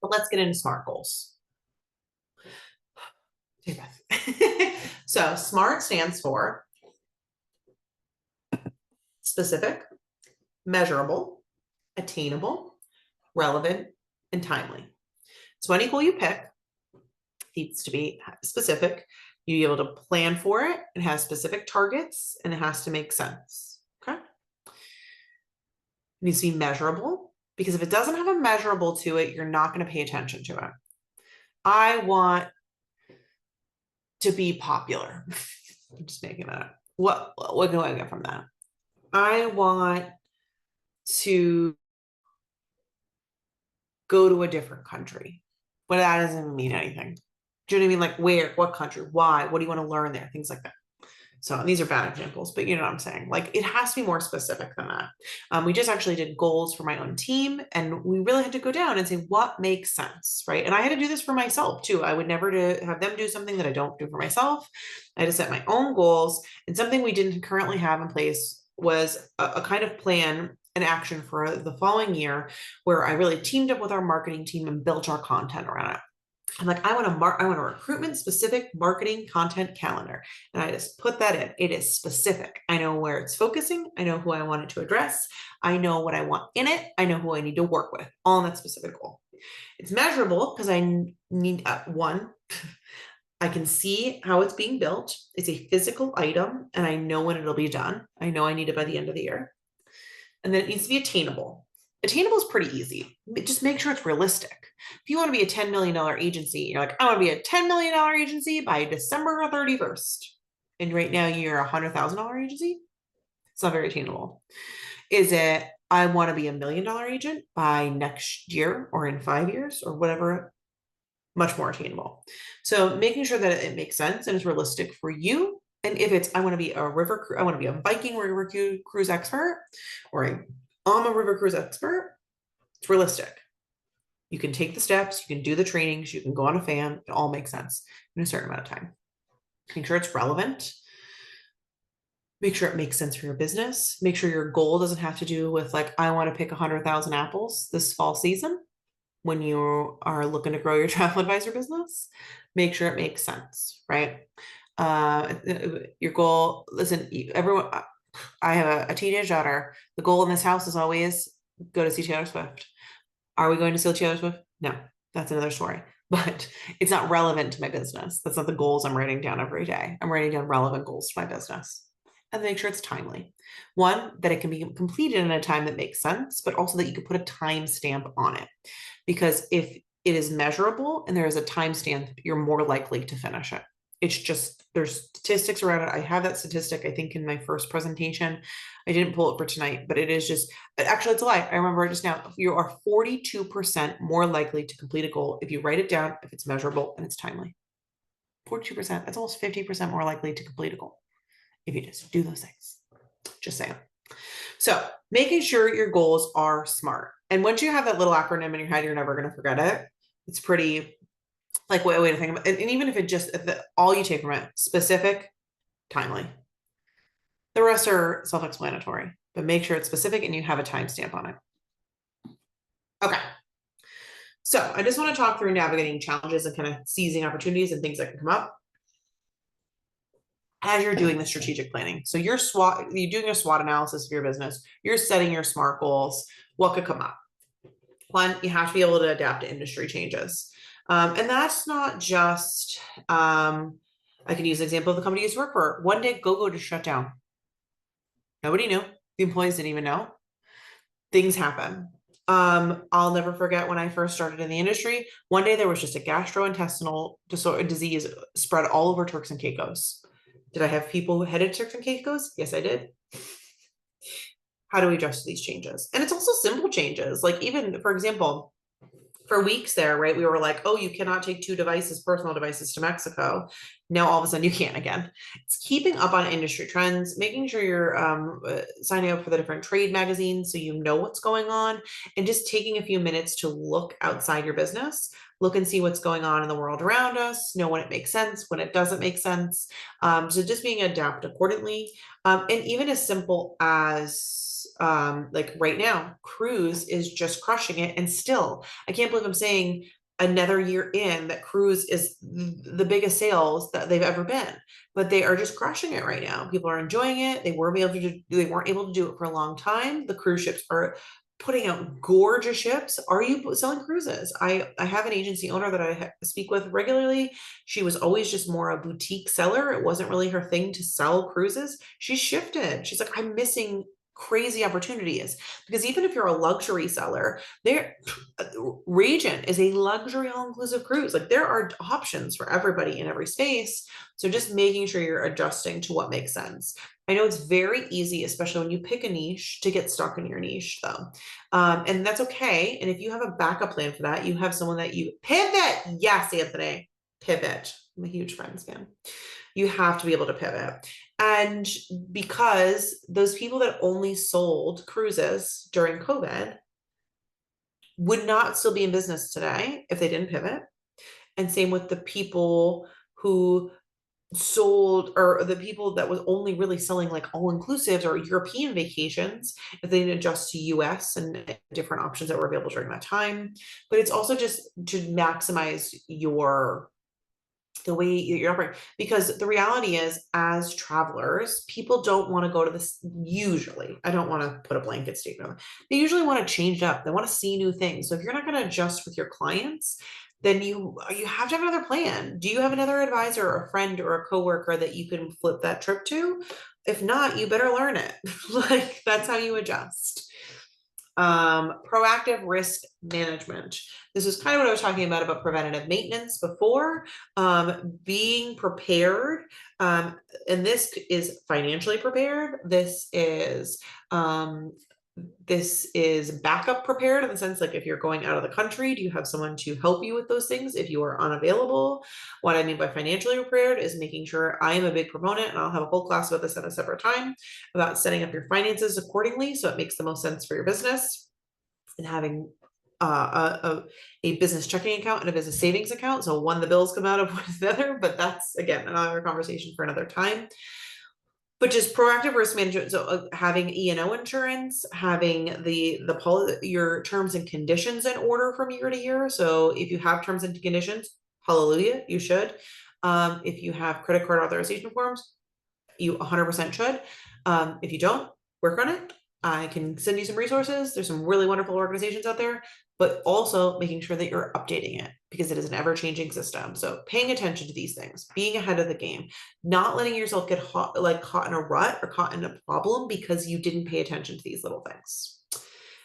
A: But let's get into SMART goals. Take a breath. So SMART stands for specific, measurable, attainable, relevant, and timely. So any goal you pick needs to be specific. You be able to plan for it. It has specific targets and it has to make sense. Okay. It needs to be measurable, because if it doesn't have a measurable to it, you're not going to pay attention to it. I want to be popular. I'm just making that up. What can I get from that? I want to go to a different country. But that doesn't even mean anything. Do you know what I mean? Like where, what country, why, what do you want to learn there? Things like that. So these are bad examples, but you know what I'm saying? Like it has to be more specific than that. We just actually did goals for my own team, and we really had to go down and say what makes sense, right? And I had to do this for myself too. I would never have them do something that I don't do for myself. I had to set my own goals, and something we didn't currently have in place was a kind of plan an action for the following year where I really teamed up with our marketing team and built our content around it. I'm like, I want a recruitment specific marketing content calendar. And I just put that in. It is specific. I know where it's focusing. I know who I want it to address. I know what I want in it. I know who I need to work with, all in that specific goal. It's measurable because I need one, I can see how it's being built. It's a physical item and I know when it'll be done. I know I need it by the end of the year. And then it needs to be attainable. Attainable is pretty easy. Just make sure it's realistic. If you want to be a $10 million agency, you're like, I want to be a $10 million agency by December 31st. And right now you're a $100,000 agency. It's not very attainable. Is it, I want to be $1 million agent by next year or in 5 years or whatever? Much more attainable. So making sure that it makes sense and is realistic for you. And if it's, I want to be I want to be a Viking river cruise expert, or I'm a river cruise expert, it's realistic. You can take the steps, you can do the trainings, you can go on a fan, it all makes sense in a certain amount of time. Make sure it's relevant. Make sure it makes sense for your business. Make sure your goal doesn't have to do with like, I want to pick 100,000 apples this fall season when you are looking to grow your travel advisor business. Make sure it makes sense, right? Your goal, listen, everyone, I have a teenage daughter. The goal in this house is always go to see Taylor Swift. Are we going to see Taylor Swift? No, that's another story, but it's not relevant to my business. That's not the goals I'm writing down every day. I'm writing down relevant goals to my business and make sure it's timely. One, that it can be completed in a time that makes sense, but also that you can put a time stamp on it. Because if it is measurable and there is a timestamp, you're more likely to finish it. It's just, there's statistics around it. I have that statistic, I think, in my first presentation. I didn't pull it for tonight, but it is just, actually, it's a lie. I remember it just now. You are 42% more likely to complete a goal if you write it down, if it's measurable and it's timely. 42%, that's almost 50% more likely to complete a goal if you just do those things. Just saying. So making sure your goals are SMART. And once you have that little acronym in your head, you're never going to forget it. It's pretty like way to think about it. And even if it just, all you take from it, specific, timely. The rest are self-explanatory, but make sure it's specific and you have a timestamp on it. Okay. So I just want to talk through navigating challenges and kind of seizing opportunities and things that can come up as you're doing the strategic planning. So you're doing a SWOT analysis of your business, you're setting your SMART goals. What could come up? One, you have to be able to adapt to industry changes. And that's not just, I can use an example of the company I used to work for. One day, GoGo just shut down. Nobody knew. The employees didn't even know. Things happen. I'll never forget when I first started in the industry. One day there was just a gastrointestinal disease spread all over Turks and Caicos. Did I have people who headed Turks and Caicos? Yes, I did. How do we adjust to these changes? And it's also simple changes. Like even, for example, for weeks there, right? We were like, oh, you cannot take two devices, personal devices to Mexico. Now all of a sudden you can again. It's keeping up on industry trends, making sure you're signing up for the different trade magazines so you know what's going on, and just taking a few minutes to look outside your business, look and see what's going on in the world around us, know when it makes sense, when it doesn't make sense. So just being adapt accordingly. And even as simple as like right now, cruise is just crushing it. And still, I can't believe I'm saying another year in that cruise is the biggest sales that they've ever been, but they are just crushing it right now. People are enjoying it. They weren't able to do it for a long time. The cruise ships are putting out gorgeous ships. Are you selling cruises? I have an agency owner that I speak with regularly. She was always just more a boutique seller. It wasn't really her thing to sell cruises. She shifted. She's like, I'm missing crazy opportunities, because even if you're a luxury seller, there Regent is a luxury all-inclusive cruise. Like there are options for everybody in every space. So just making sure you're adjusting to what makes sense. I know it's very easy, especially when you pick a niche, to get stuck in your niche though. And that's okay. And if you have a backup plan for that, you have someone that you pivot. Yes, Anthony, pivot. I'm a huge Friends fan. You have to be able to pivot. And because those people that only sold cruises during COVID would not still be in business today if they didn't pivot. And same with the people who sold, or the people that was only really selling like all inclusives or European vacations, if they didn't adjust to US and different options that were available during that time. But it's also just to maximize the way you're operating, because the reality is, as travelers, people don't want to go to this. Usually, I don't want to put a blanket statement. They usually want to change up. They want to see new things. So if you're not going to adjust with your clients, then you have to have another plan. Do you have another advisor or a friend or a coworker that you can flip that trip to? If not, you better learn it. Like that's how you adjust. Proactive risk management. This is kind of what I was talking about preventative maintenance before. Being prepared, and this is financially prepared. This is backup prepared in the sense, like if you're going out of the country, do you have someone to help you with those things if you are unavailable? What I mean by financially prepared is making sure, I am a big proponent, and I'll have a whole class about this at a separate time, about setting up your finances accordingly so it makes the most sense for your business, and having a business checking account and a business savings account. So one, the bills come out of one the other, but that's again another conversation for another time. But just proactive risk management. So having E&O insurance, having your terms and conditions in order from year to year. So if you have terms and conditions, hallelujah, you should. If you have credit card authorization forms, you 100% should. If you don't, work on it. I can send you some resources. There's some really wonderful organizations out there, but also making sure that you're updating it, because it is an ever-changing system. So paying attention to these things, being ahead of the game, not letting yourself get caught in a rut or caught in a problem because you didn't pay attention to these little things.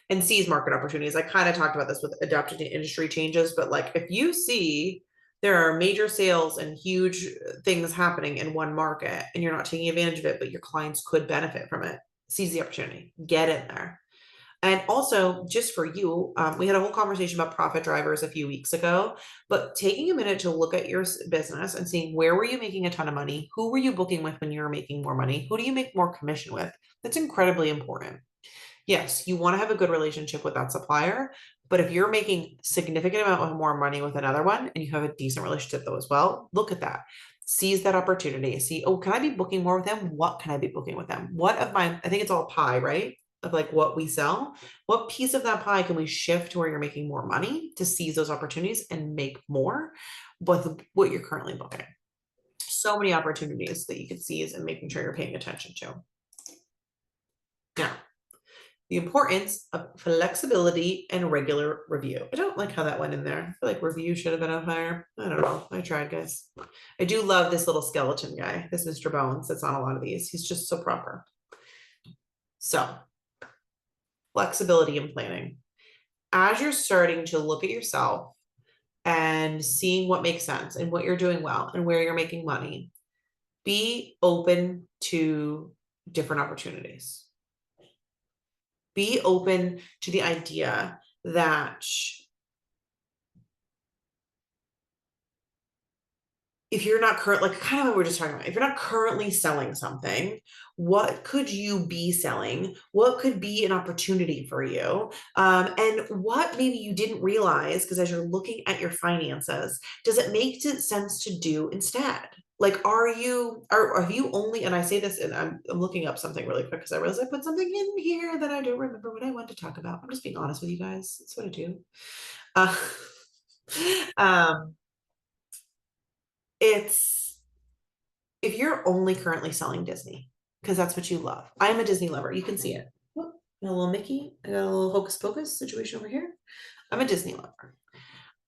A: And seize market opportunities. I kind of talked about this with adapting to industry changes, but like if you see there are major sales and huge things happening in one market and you're not taking advantage of it, but your clients could benefit from it, seize the opportunity, get in there. And also, just for you, we had a whole conversation about profit drivers a few weeks ago, but taking a minute to look at your business and seeing where were you making a ton of money? Who were you booking with when you were making more money? Who do you make more commission with? That's incredibly important. Yes, you want to have a good relationship with that supplier, but if you're making significant amount of more money with another one and you have a decent relationship though as well, look at that. Seize that opportunity. See, oh, can I be booking more with them? What can I be booking with them? I think it's all pie, right? Of like what we sell. What piece of that pie can we shift to where you're making more money to seize those opportunities and make more with what you're currently booking? So many opportunities that you can seize and making sure you're paying attention to. Now, the importance of flexibility and regular review. I don't like how that went in there. I feel like review should have been up higher. I don't know. I tried, guys. I do love this little skeleton guy, this Mr. Bones that's on a lot of these. He's just so proper. So, flexibility and planning. As you're starting to look at yourself and seeing what makes sense and what you're doing well and where you're making money, be open to different opportunities. Be open to the idea that if you're not current, like kind of what we're just talking about, if you're not currently selling something, what could you be selling? What could be an opportunity for you? And what maybe you didn't realize, because as you're looking at your finances, does it make sense to do instead? Like, are you only, and I say this, and I'm looking up something really quick because I realized I put something in here that I don't remember what I want to talk about. I'm just being honest with you guys. That's what I do. Uh, um, it's if you're only currently selling Disney, because that's what you love. I'm a Disney lover. You can see it. Whoop, got a little Mickey. I got a little hocus pocus situation over here. I'm a Disney lover.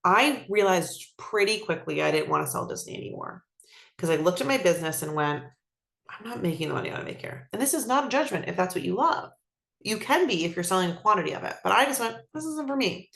A: I realized pretty quickly I didn't want to sell Disney anymore because I looked at my business and went, I'm not making the money I want to make here. And this is not a judgment if that's what you love. You can be if you're selling a quantity of it. But I just went, this isn't for me.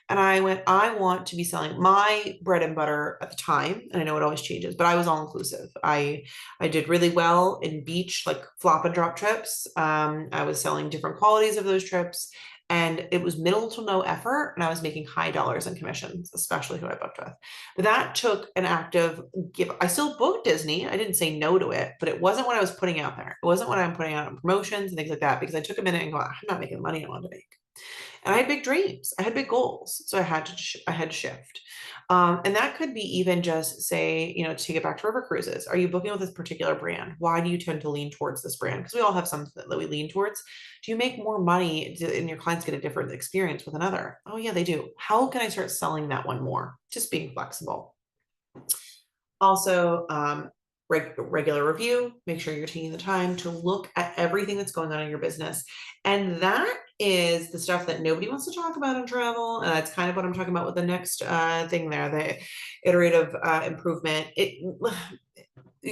A: And I went, I want to be selling my bread and butter at the time. And I know it always changes, but I was all inclusive. I did really well in beach, like flop and drop trips. I was selling different qualities of those trips. And it was minimal to no effort. And I was making high dollars in commissions, especially who I booked with. But that took an active give. I still booked Disney. I didn't say no to it, but it wasn't what I was putting out there. It wasn't what I'm putting out on promotions and things like that, because I took a minute and go, I'm not making the money I wanted to make. And I had big dreams. I had big goals. So I had to shift. And that could be even just say, to get back to river cruises. Are you booking with this particular brand? Why do you tend to lean towards this brand? Because we all have some that we lean towards. Do you make more money and your clients get a different experience with another? Oh yeah, they do. How can I start selling that one more? Just being flexible. Also, regular review, make sure you're taking the time to look at everything that's going on in your business. And that is the stuff that nobody wants to talk about in travel. And that's kind of what I'm talking about with the next thing there, the iterative improvement. You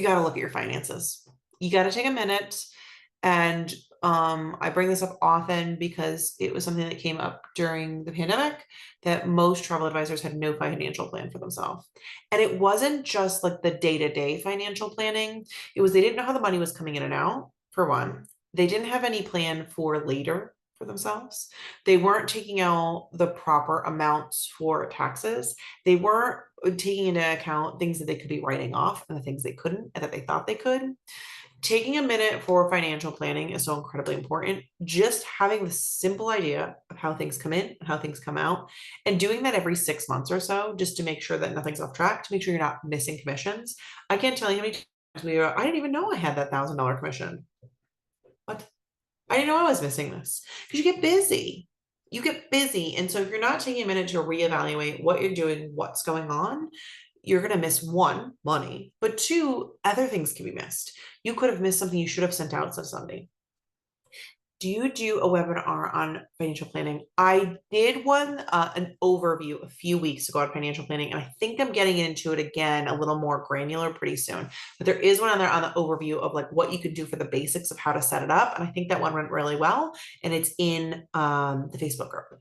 A: got to look at your finances. You got to take a minute. And I bring this up often because it was something that came up during the pandemic that most travel advisors had no financial plan for themselves. And it wasn't just like the day to day financial planning, it was they didn't know how the money was coming in and out, for one. They didn't have any plan for later for themselves. They weren't taking out the proper amounts for taxes. They weren't taking into account things that they could be writing off and the things they couldn't and that they thought they could. Taking a minute for financial planning is so incredibly important. Just having the simple idea of how things come in and how things come out, and doing that every 6 months or so, just to make sure that nothing's off track, to make sure you're not missing commissions. I can't tell you how many times I didn't even know I had that $1,000 commission. What? I didn't know I was missing this, because you get busy. You get busy. And so if you're not taking a minute to reevaluate what you're doing, what's going on, you're going to miss one, money, but two, other things can be missed. You could have missed something you should have sent out to somebody. Do you do a webinar on financial planning? I did one, an overview a few weeks ago on financial planning, and I think I'm getting into it again a little more granular pretty soon. But there is one on there on the overview of like what you could do for the basics of how to set it up. And I think that one went really well. And it's in the Facebook group.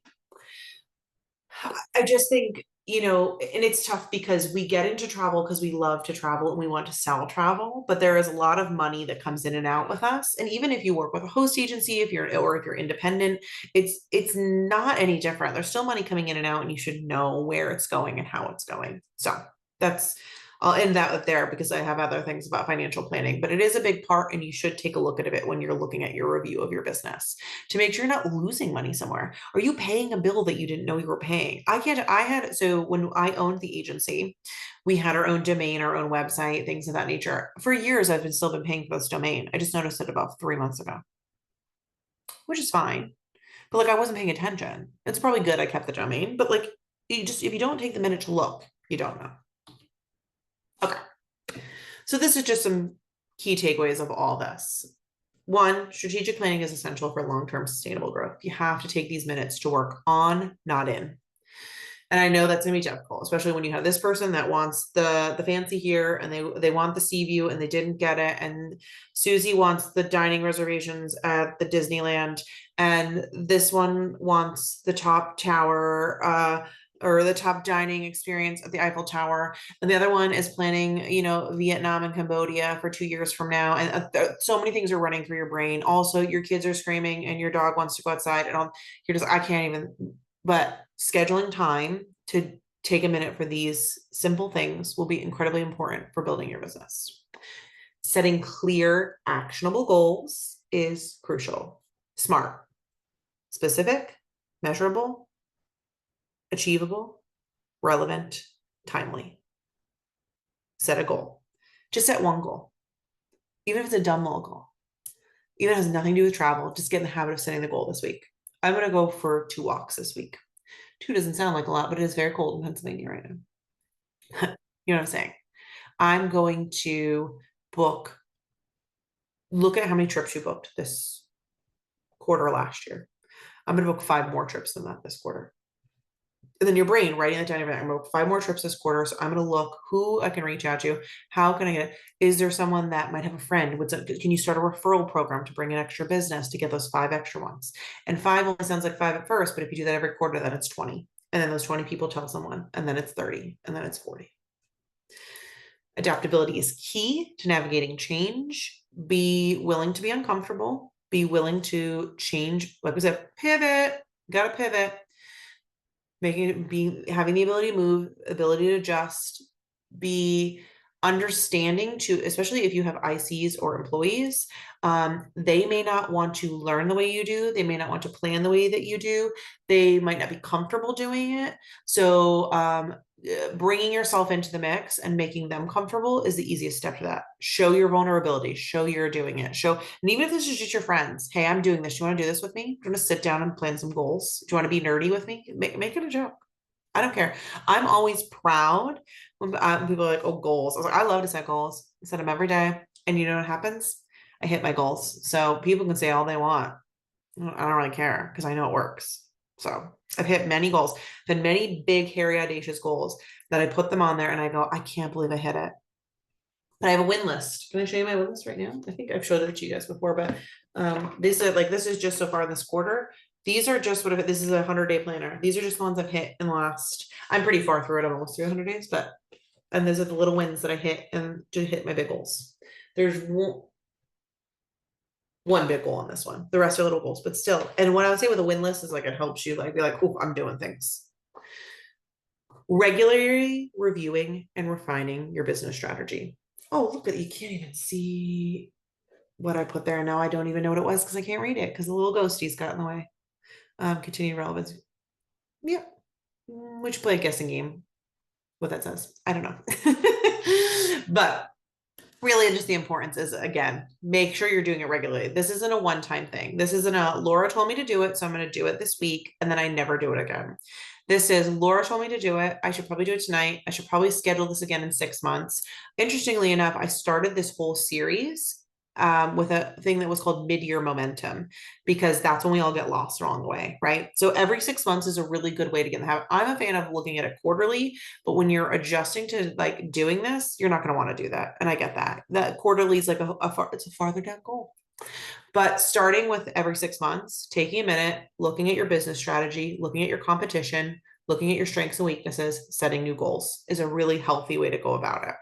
A: I just think, and it's tough because we get into travel because we love to travel and we want to sell travel, but there is a lot of money that comes in and out with us. And even if you work with a host agency, if you're independent, it's not any different. There's still money coming in and out, and you should know where it's going and how it's going. So that's I'll end that with there because I have other things about financial planning, but it is a big part, and you should take a look at it when you're looking at your review of your business to make sure you're not losing money somewhere. Are you paying a bill that you didn't know you were paying? So when I owned the agency, we had our own domain, our own website, things of that nature. For years, still been paying for this domain. I just noticed it about 3 months ago, which is fine. But like, I wasn't paying attention. It's probably good I kept the domain, but like, if you don't take the minute to look, you don't know. Okay. So this is just some key takeaways of all this. One, strategic planning is essential for long-term sustainable growth. You have to take these minutes to work on, not in. And I know that's gonna be difficult, especially when you have this person that wants the fancy here and they want the sea view and they didn't get it. And Susie wants the dining reservations at the Disneyland, and this one wants the top tower, or the top dining experience at the Eiffel Tower. And the other one is planning, Vietnam and Cambodia for 2 years from now. And so many things are running through your brain. Also, your kids are screaming and your dog wants to go outside, and you're just, I can't even, but scheduling time to take a minute for these simple things will be incredibly important for building your business. Setting clear, actionable goals is crucial. Smart, specific, measurable, achievable, relevant, timely. Set a goal. Just set one goal, even if it's a dumb little goal. Even if it has nothing to do with travel, just get in the habit of setting the goal this week. I'm going to go for 2 walks this week. 2 doesn't sound like a lot, but it is very cold in Pennsylvania right now. You know what I'm saying? I'm going to look at how many trips you booked this quarter last year. I'm going to book 5 more trips than that this quarter. And then your brain writing that down. I'm going to book 5 more trips this quarter. So I'm going to look who I can reach out to. How can I get it? Is there someone that might have a friend? Can you start a referral program to bring an extra business to get those 5 extra ones? And 5 only sounds like 5 at first, but if you do that every quarter, then it's 20. And then those 20 people tell someone, and then it's 30, and then it's 40. Adaptability is key to navigating change. Be willing to be uncomfortable. Be willing to change. Like we said, pivot. Got to pivot. Having the ability to move, ability to adjust, be understanding to, especially if you have ICs or employees, they may not want to learn the way you do. They may not want to plan the way that you do. They might not be comfortable doing it. So bringing yourself into the mix and making them comfortable is the easiest step to that. Show your vulnerability, show you're doing it, and even if this is just your friends, hey, I'm doing this. You want to do this with me? Do you want to sit down and plan some goals? Do you want to be nerdy with me? Make it a joke. I don't care. I'm always proud when people are like, oh, goals. I was like, I love to set goals. I set them every day. And you know what happens? I hit my goals. So people can say all they want. I don't really care because I know it works. So I've hit many goals, been many big, hairy, audacious goals that I put them on there and I go, I can't believe I hit it. But I have a win list. Can I show you my win list right now? I think I've showed it to you guys before, but this is just so far this quarter. These are just this is a 100-day planner. These are just the ones I've hit in the last, I'm pretty far through it. I'm almost through 100 days, and those are the little wins that I hit and to hit my big goals. There's one big goal on this one. The rest are little goals, but still. And what I would say with a win list is like, it helps you like be like, oh, I'm doing things. Regularly reviewing and refining your business strategy. Oh, look at, you can't even see what I put there. Now I don't even know what it was because I can't read it because the little ghosties got in the way. Continue relevance. Yeah. We should play a guessing game. What that says. I don't know. But really just the importance is, again, make sure you're doing it regularly. This isn't a one-time thing. This isn't Laura told me to do it, so I'm going to do it this week and then I never do it again. This is Laura told me to do it. I should probably do it tonight. I should probably schedule this again in 6 months. Interestingly enough, I started this whole series with a thing that was called mid-year momentum, because that's when we all get lost along the way, right? So every 6 months is a really good way to get in the habit. I'm a fan of looking at it quarterly, but when you're adjusting to like doing this, you're not going to want to do that. And I get that. That quarterly is like it's a farther down goal. But starting with every 6 months, taking a minute, looking at your business strategy, looking at your competition, looking at your strengths and weaknesses, setting new goals is a really healthy way to go about it.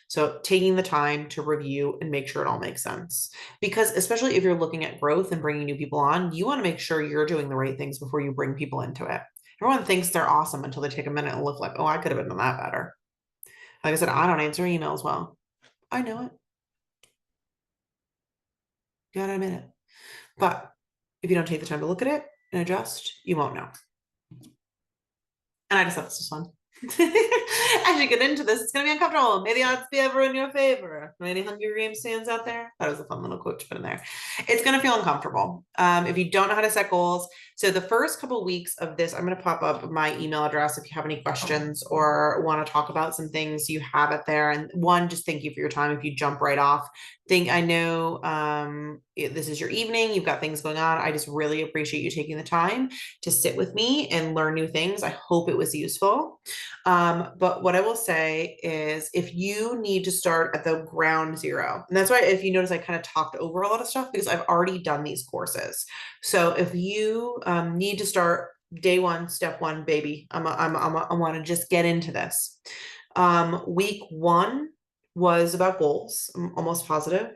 A: So taking the time to review and make sure it all makes sense, because especially if you're looking at growth and bringing new people on, you want to make sure you're doing the right things before you bring people into it. Everyone thinks they're awesome until they take a minute and look like, oh, I could have done that better. Like I said, I don't answer emails well. I know it. You gotta admit it. But if you don't take the time to look at it and adjust, you won't know. And I just thought this was fun. As you get into this, it's going to be uncomfortable. May the odds be ever in your favor. Any Hunger Games fans out there? That was a fun little quote to put in there. It's going to feel uncomfortable if you don't know how to set goals. So the first couple of weeks of this, I'm going to pop up my email address if you have any questions or want to talk about some things. You have it there. And one, just thank you for your time. If you jump right off, I know this is your evening. You've got things going on. I just really appreciate you taking the time to sit with me and learn new things. I hope it was useful. But what I will say is if you need to start at the ground zero, and that's why if you notice, I kind of talked over a lot of stuff because I've already done these courses. So if you need to start day one, step one, baby, I want to just get into this. Week 1 was about goals. I'm almost positive.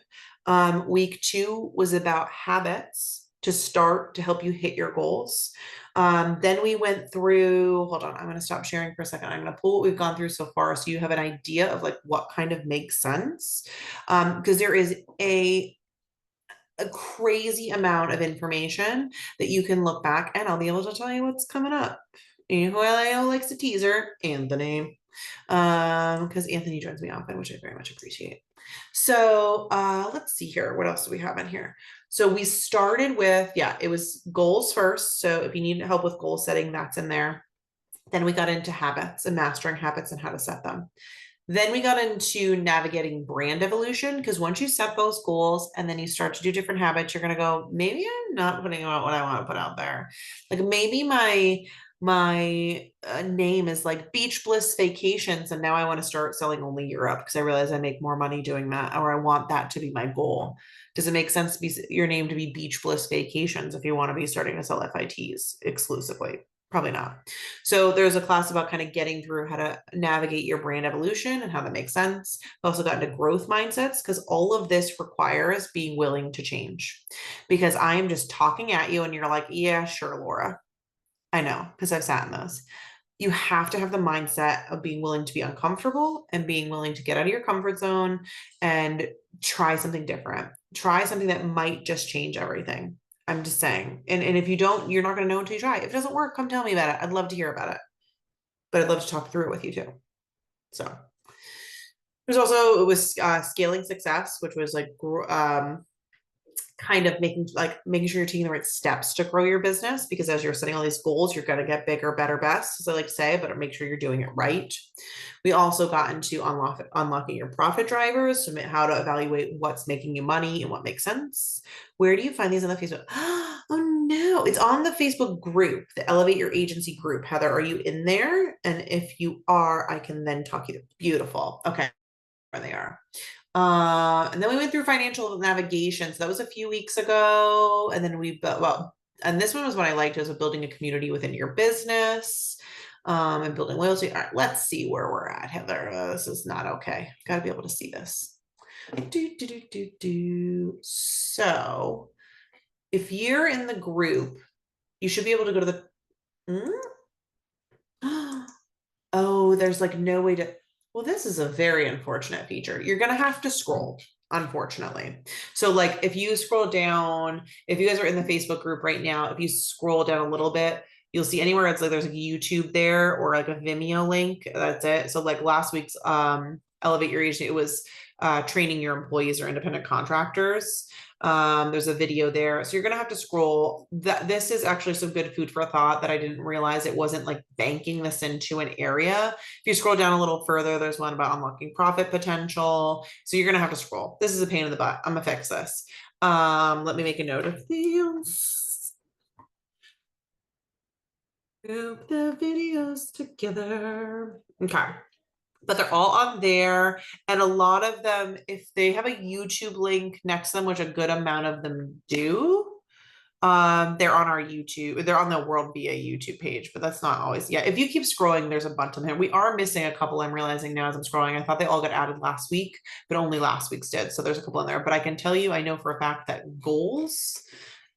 A: Week 2 was about habits to start to help you hit your goals. Then we went through, hold on, I'm going to stop sharing for a second. I'm going to pull what we've gone through so far so you have an idea of like what kind of makes sense. Because there is a crazy amount of information that you can look back and I'll be able to tell you what's coming up. You know who I know likes a teaser? Anthony. Because Anthony joins me often, which I very much appreciate. So let's see here. What else do we have in here? So we started with, yeah, it was goals first. So if you need help with goal setting, that's in there. Then we got into habits and mastering habits and how to set them. Then we got into navigating brand evolution because once you set those goals and then you start to do different habits, you're going to go, maybe I'm not putting out what I want to put out there. Like maybe my name is like Beach Bliss Vacations and now I want to start selling only Europe because I realize I make more money doing that or I want that to be my goal. Does it make sense to be your name to be Beach Bliss Vacations if you want to be starting to sell FITs exclusively? Probably not. So there's a class about kind of getting through how to navigate your brand evolution and how that makes sense. We also got into growth mindsets because all of this requires being willing to change. Because I am just talking at you and you're like, yeah, sure, Laura. I know, because I've sat in those. You have to have the mindset of being willing to be uncomfortable and being willing to get out of your comfort zone and try something different. Try something that might just change everything. I'm just saying. And if you don't, you're not going to know until you try. If it doesn't work, come tell me about it. I'd love to hear about it, but I'd love to talk through it with you too. So there's also, it was scaling success, which was like kind of making sure you're taking the right steps to grow your business because as you're setting all these goals, you're going to get bigger, better, best, as I like to say, but make sure you're doing it right. We also got into unlocking your profit drivers, so how to evaluate what's making you money and what makes sense. Where do you find these on the Facebook? Oh no, it's on the Facebook group, the Elevate Your Agency group. Heather, are you in there? And if you are, I can then talk you. Beautiful. Okay, there they are. And then we went through financial navigation. So that was a few weeks ago. And then we built, well, and this one was what I liked was building a community within your business and building loyalty. All right, let's see where we're at, Heather. This is not okay. Got to be able to see this. So if you're in the group, you should be able to go to the, oh, there's like no way to, well, this is a very unfortunate feature. You're going to have to scroll, unfortunately. So like if you scroll down, if you guys are in the Facebook group right now, if you scroll down a little bit, you'll see anywhere it's like there's like a YouTube there or like a Vimeo link. That's it. So like last week's Elevate Your Agency, it was training your employees or independent contractors. There's a video there. So you're going to have to scroll. This is actually some good food for thought that I didn't realize it wasn't like banking this into an area. If you scroll down a little further, there's one about unlocking profit potential. So you're going to have to scroll. This is a pain in the butt. I'm going to fix this. Let me make a note of these. Group the videos together. Okay. But they're all on there. And a lot of them, if they have a YouTube link next to them, which a good amount of them do, they're on our YouTube, they're on the World VA YouTube page, but that's not always, yeah. If you keep scrolling, there's a bunch of them. We are missing a couple, I'm realizing now as I'm scrolling. I thought they all got added last week, but only last week's did. So there's a couple in there, but I can tell you, I know for a fact that goals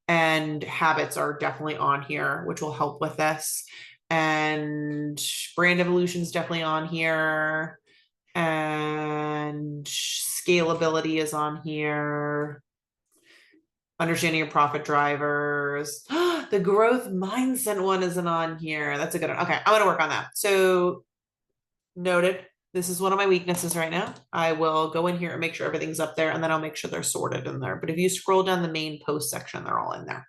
A: and habits are definitely on here, which will help with this. And brand evolution is definitely on here. And scalability is on here. Understanding your profit drivers. The growth mindset one isn't on here. That's a good one. Okay, I'm going to work on that. So noted. This is one of my weaknesses right now. I will go in here and make sure everything's up there, and then I'll make sure they're sorted in there. But if you scroll down the main post section, they're all in there.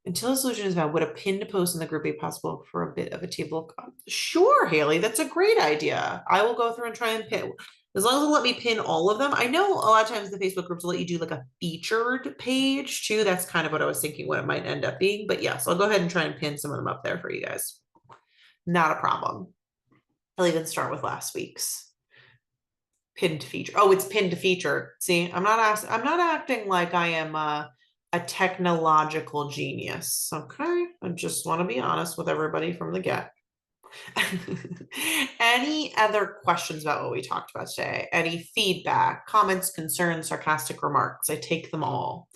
A: Until a solution is found, would a pinned post in the group be possible for a bit of a table? Sure, Haley, that's a great idea. I will go through and try and pin. As long as it'll let me pin all of them. I know a lot of times the Facebook groups will let you do like a featured page too. That's kind of what I was thinking what it might end up being. But yes, I'll go ahead and try and pin some of them up there for you guys. Not a problem. I'll even start with last week's pinned feature. Oh, it's pinned to feature. See, I'm not acting like I am a technological genius. Okay. I just want to be honest with everybody from the get. Any other questions about what we talked about today? Any feedback, comments, concerns, sarcastic remarks? I take them all.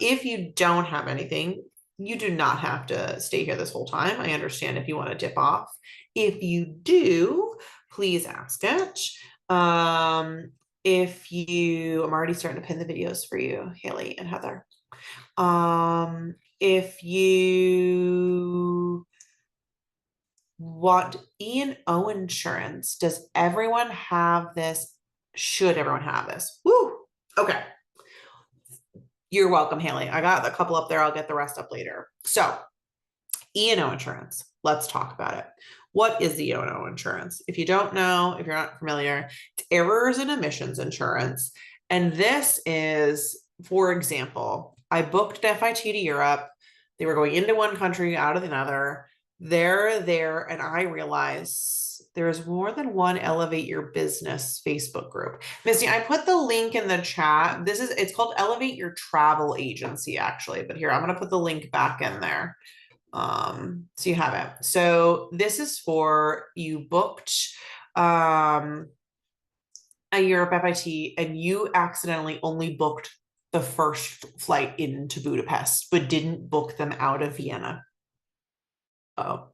A: If you don't have anything, You do not have to stay here this whole time. I understand if you want to dip off. If you do, please ask it. If you, I'm already starting to pin the videos for you, Haley and Heather. If you want E&O insurance, does everyone have this? Should everyone have this? Woo! Okay. You're welcome, Haley. I got a couple up there. I'll get the rest up later. So, E&O insurance. Let's talk about it. What is the E&O insurance? If you don't know, if you're not familiar, it's errors and omissions insurance. And this is, for example, I booked FIT to Europe. They were going into one country, out of another. They're there, and I realize there's more than one Elevate Your Business Facebook group. Missy, I put the link in the chat. It's called Elevate Your Travel Agency, actually. But here, I'm going to put the link back in there. So you have it. So this is for you booked a Europe FIT and you accidentally only booked the first flight into Budapest, but didn't book them out of Vienna. Oh.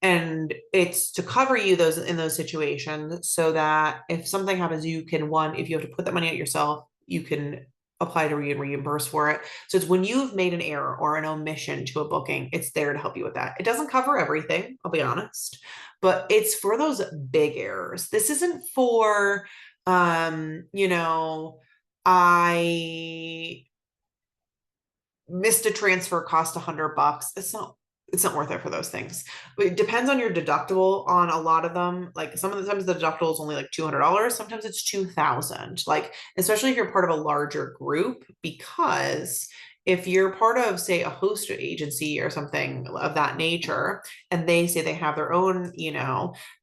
A: And it's to cover you in those situations so that if something happens, you can, if you have to put that money out yourself, you can apply to reimburse for it. So it's when you've made an error or an omission to a booking, it's there to help you with that. It doesn't cover everything, I'll be honest, but it's for those big errors. This isn't for, I missed a transfer, cost $100. It's not worth it for those things. But it depends on your deductible on a lot of them. Like some of the times the deductible is only like $200. Sometimes it's $2,000. Like, especially if you're part of a larger group, because if you're part of, say, a host agency or something of that nature, and they say they have their own,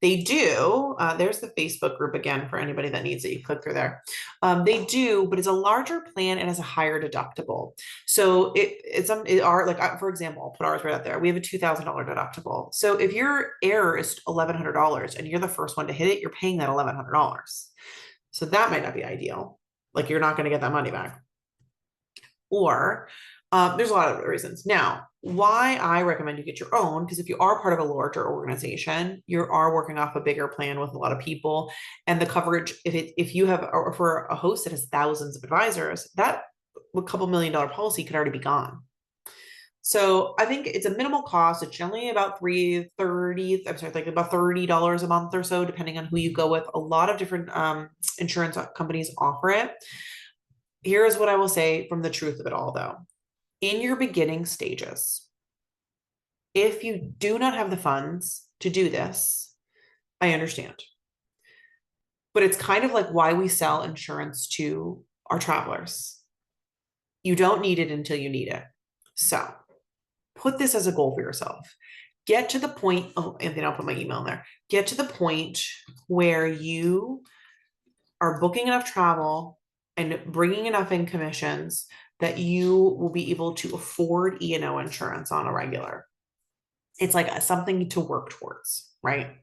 A: they do. There's the Facebook group again for anybody that needs it. You click through there. They do, but it's a larger plan and has a higher deductible. So for example, I'll put ours right out there. We have a $2,000 deductible. So if your error is $1,100 and you're the first one to hit it, you're paying that $1,100. So that might not be ideal. Like you're not going to get that money back. Or there's a lot of other reasons. Now, why I recommend you get your own, because if you are part of a larger organization, you are working off a bigger plan with a lot of people, and the coverage, if you have, or for a host that has thousands of advisors, that a couple $1 million policy could already be gone. So I think it's a minimal cost. It's generally about about $30 a month or so, depending on who you go with. A lot of different insurance companies offer it. Here's what I will say from the truth of it all, though. In your beginning stages, if you do not have the funds to do this, I understand. But it's kind of like why we sell insurance to our travelers. You don't need it until you need it. So put this as a goal for yourself. Get to the point, and then I'll put my email in there. Get to the point where you are booking enough travel and bringing enough in commissions that you will be able to afford E&O insurance on a regular. It's like something to work towards, right?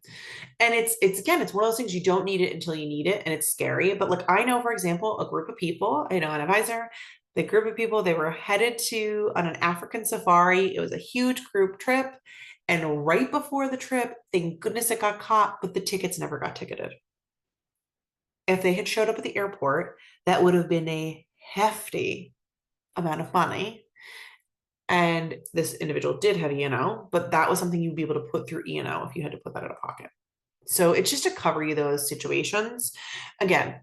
A: And it's one of those things, you don't need it until you need it, and it's scary. But like, I know, for example, a group of people, I know an advisor, the group of people, they were headed on an African safari. It was a huge group trip. And right before the trip, thank goodness it got caught, but the tickets never got ticketed. If they had showed up at the airport, that would have been a hefty amount of money. And this individual did have E&O, but that was something you'd be able to put through E&O if you had to put that out of pocket. So it's just to cover you those situations. Again,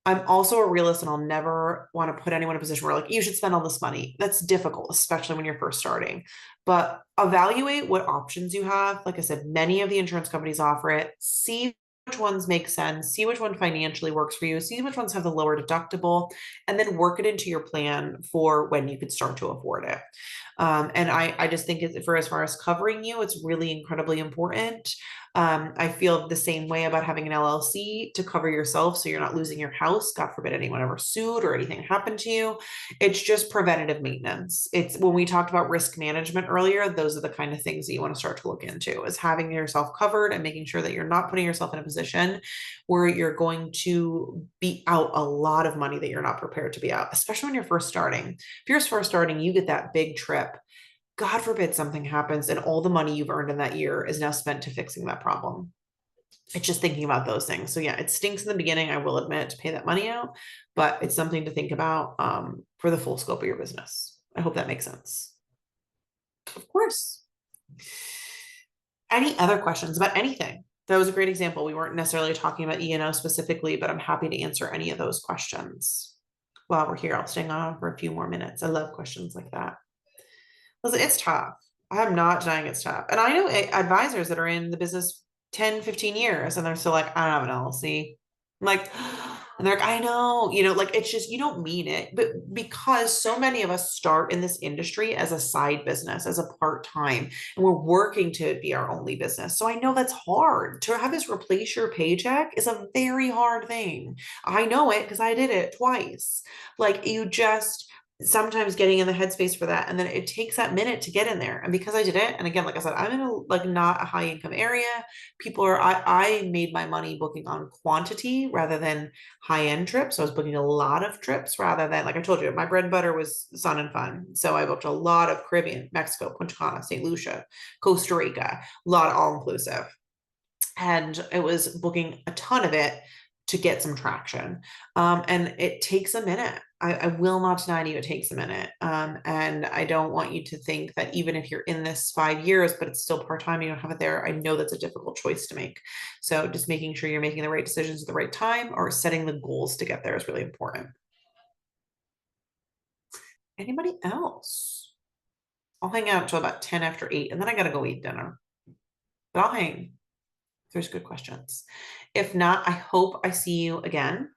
A: I'm also a realist, and I'll never want to put anyone in a position where like, you should spend all this money. That's difficult, especially when you're first starting. But evaluate what options you have. Like I said, many of the insurance companies offer it. See which ones make sense, see which one financially works for you, see which ones have the lower deductible, and then work it into your plan for when you could start to afford it. And I just think as far as covering you, it's really incredibly important. I feel the same way about having an LLC to cover yourself so you're not losing your house. God forbid anyone ever sued or anything happened to you. It's just preventative maintenance. It's when we talked about risk management earlier, those are the kind of things that you want to start to look into, is having yourself covered and making sure that you're not putting yourself in a position where you're going to be out a lot of money that you're not prepared to be out, especially when you're first starting. If you're first starting, you get that big trip. God forbid something happens and all the money you've earned in that year is now spent to fixing that problem. It's just thinking about those things. So yeah, it stinks in the beginning, I will admit, to pay that money out, but it's something to think about for the full scope of your business. I hope that makes sense. Of course. Any other questions about anything? That was a great example. We weren't necessarily talking about E&O specifically, but I'm happy to answer any of those questions. While we're here, I'll stay on for a few more minutes. I love questions like that. Listen, it's tough. I'm not denying it's tough. And I know advisors that are in the business 10, 15 years and they're still like, I don't have an LLC. I'm like, and they're like, I know, like it's just, you don't mean it. But because so many of us start in this industry as a side business, as a part-time, and we're working to be our only business. So I know that's hard. To have this replace your paycheck is a very hard thing. I know it because I did it twice. Like you just, sometimes getting in the headspace for that, and then it takes that minute to get in there. And because I did it, and again, like I said, I'm in a like not a high income area. People are, I made my money booking on quantity rather than high end trips. So I was booking a lot of trips rather than, like I told you, my bread and butter was sun and fun. So I booked a lot of Caribbean, Mexico, Punta Cana, St. Lucia, Costa Rica, a lot of all inclusive. And it was booking a ton of it to get some traction. And it takes a minute. I will not deny to you, it takes a minute. And I don't want you to think that even if you're in this 5 years, but it's still part-time, you don't have it there. I know that's a difficult choice to make. So just making sure you're making the right decisions at the right time or setting the goals to get there is really important. Anybody else? I'll hang out until about 10 after 8, and then I gotta go eat dinner. But I'll hang. There's good questions. If not, I hope I see you again.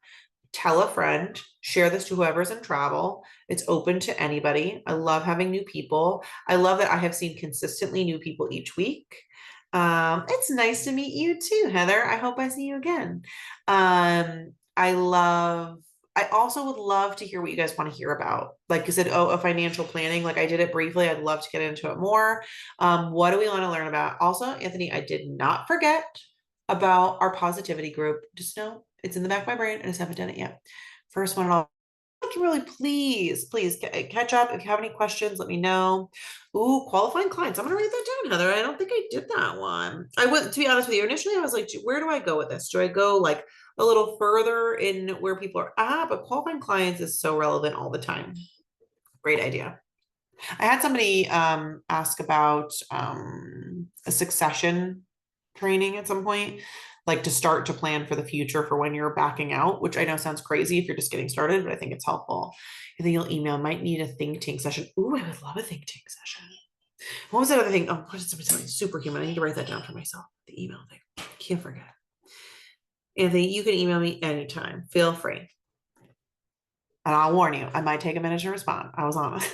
A: Tell a friend, share this to whoever's in travel. It's open to anybody. I love having new people. I love that I have seen consistently new people each week. It's nice to meet you too, Heather. I hope I see you again. I also would love to hear what you guys want to hear about. Like you said, oh, a financial planning. Like I did it briefly. I'd love to get into it more. What do we want to learn about? Also, Anthony, I did not forget about our positivity group. Just know it's in the back of my brain. I just haven't done it yet. First one, I'll really please catch up. If you have any questions, let me know. Ooh, qualifying clients. I'm gonna write that down, Heather. I don't think I did that one. I would, to be honest with you, initially I was like, where do I go with this? Do I go like a little further in where people are at? But qualifying clients is so relevant all the time. Great idea. I had somebody ask about a succession training at some point, like to start to plan for the future for when you're backing out, which I know sounds crazy if you're just getting started, but I think it's helpful. I think you'll email, might need a think tank session. Ooh, I would love a think tank session. What was that other thing? Oh, what did somebody tell me? Superhuman. I need to write that down for myself. The email thing. Can't forget. Anthony, you can email me anytime. Feel free. And I'll warn you, I might take a minute to respond. I was honest.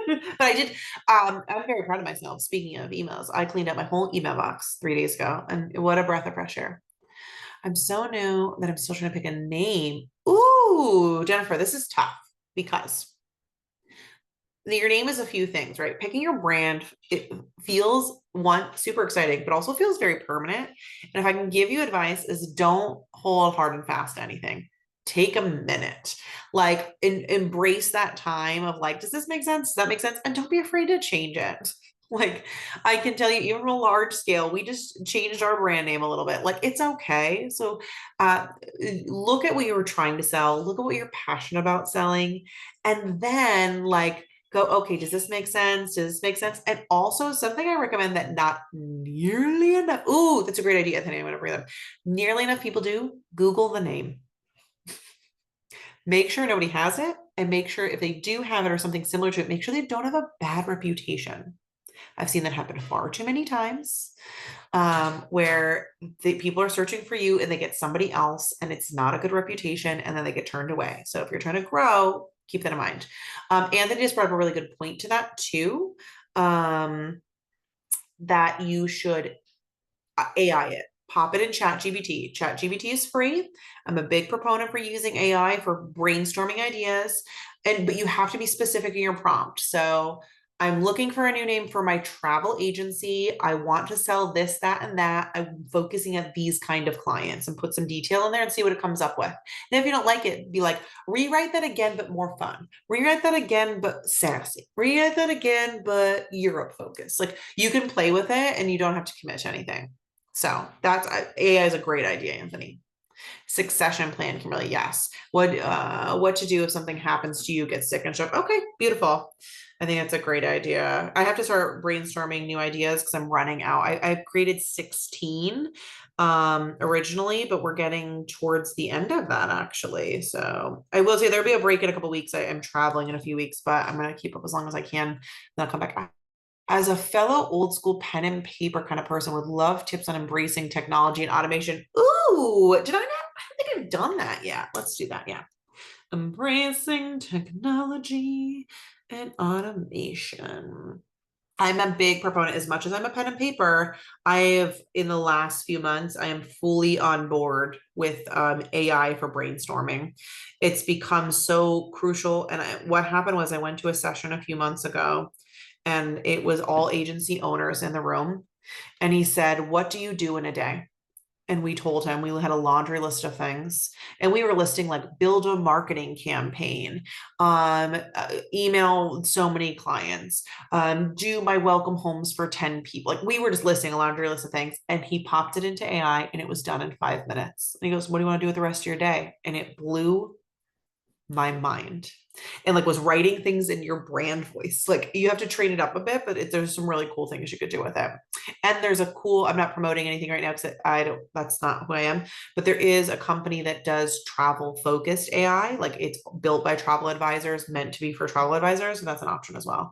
A: But I did, I'm very proud of myself. Speaking of emails, I cleaned up my whole email box 3 days ago, and what a breath of fresh air. I'm so new that I'm still trying to pick a name. Ooh, Jennifer, this is tough because your name is a few things, right? Picking your brand, it feels one super exciting, but also feels very permanent. And if I can give you advice, is don't hold hard and fast to anything. Take a minute, like embrace that time of like, does this make sense? Does that make sense? And don't be afraid to change it. Like I can tell you, even on a large scale, we just changed our brand name a little bit. Like it's okay. So uh, look at what you were trying to sell, look at what you're passionate about selling, and then like go, okay, does this make sense? Does this make sense? And also something I recommend that not nearly enough. Ooh, that's a great idea. I think I'm going to bring them. Nearly enough people do. Google the name. Make sure nobody has it, and make sure if they do have it or something similar to it, make sure they don't have a bad reputation. I've seen that happen far too many times, where the people are searching for you and they get somebody else and it's not a good reputation and then they get turned away. So if you're trying to grow, keep that in mind. Anthony just brought up a really good point to that too, that you should AI it. pop it in ChatGPT. ChatGPT is free. I'm a big proponent for using AI for brainstorming ideas, but you have to be specific in your prompt. So I'm looking for a new name for my travel agency. I want to sell this, that, and that. I'm focusing at these kind of clients, and put some detail in there and see what it comes up with. And if you don't like it, be like, rewrite that again, but more fun. Rewrite that again, but sassy. Rewrite that again, but Europe focused. Like, you can play with it and you don't have to commit to anything. So that's AI is a great idea, Anthony. Succession plan, Kimberly. Yes. What to do if something happens to you, get sick and stuff. Okay, beautiful. I think that's a great idea. I have to start brainstorming new ideas because I'm running out. I've created 16 originally, but we're getting towards the end of that actually. So I will say there'll be a break in a couple weeks. I am traveling in a few weeks, but I'm gonna keep up as long as I can. Then I'll come back. As a fellow old school pen and paper kind of person, would love tips on embracing technology and automation. Ooh, did I not? I don't think I've done that yet. Let's do that. Yeah. Embracing technology and automation. I'm a big proponent. As much as I'm a pen and paper, I have, in the last few months, I am fully on board with AI for brainstorming. It's become so crucial. And what happened was I went to a session a few months ago, and it was all agency owners in the room. And he said, "What do you do in a day?" And we told him, we had a laundry list of things, and we were listing like build a marketing campaign, email so many clients, do my welcome homes for 10 people. Like, we were just listing a laundry list of things, and he popped it into AI and it was done in 5 minutes. And he goes, "What do you want to do with the rest of your day?" And it blew my mind, and like was writing things in your brand voice. Like, you have to train it up a bit, but there's some really cool things you could do with it. And there's a cool, I'm not promoting anything right now because I don't, that's not who I am, but there is a company that does travel focused AI. Like, it's built by travel advisors, meant to be for travel advisors. So that's an option as well.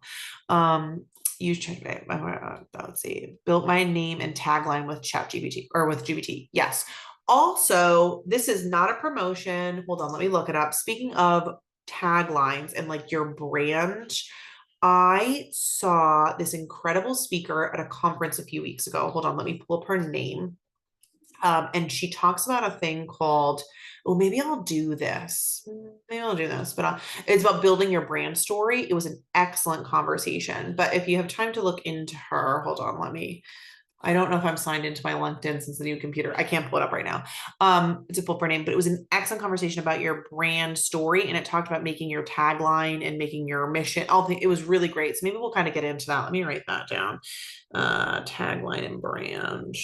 A: You check it. Let's see. Built my name and tagline with ChatGPT or with GPT. Yes. Also, this is not a promotion. Hold on, let me look it up. Speaking of taglines and like your brand, I saw this incredible speaker at a conference a few weeks ago. Hold on, let me pull up her name. And she talks about a thing called, oh, maybe I'll do this. Maybe I'll do this, but it's about building your brand story. It was an excellent conversation. But if you have time to look into her, hold on, I don't know if I'm signed into my LinkedIn since the new computer. I can't pull it up right now. To pull up her name, but it was an excellent conversation about your brand story. And it talked about making your tagline and making your mission. It was really great. So maybe we'll kind of get into that. Let me write that down. Tagline and brand.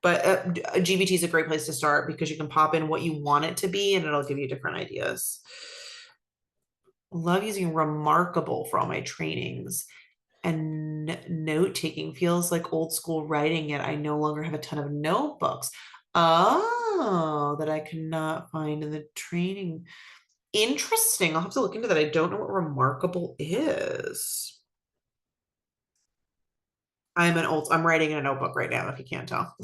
A: But GPT is a great place to start because you can pop in what you want it to be and it'll give you different ideas. Love using Remarkable for all my trainings. And note taking feels like old school writing, yet I no longer have a ton of notebooks. Oh, that I cannot find in the training. Interesting. I'll have to look into that. I don't know what Remarkable is. I'm writing in a notebook right now, if you can't tell.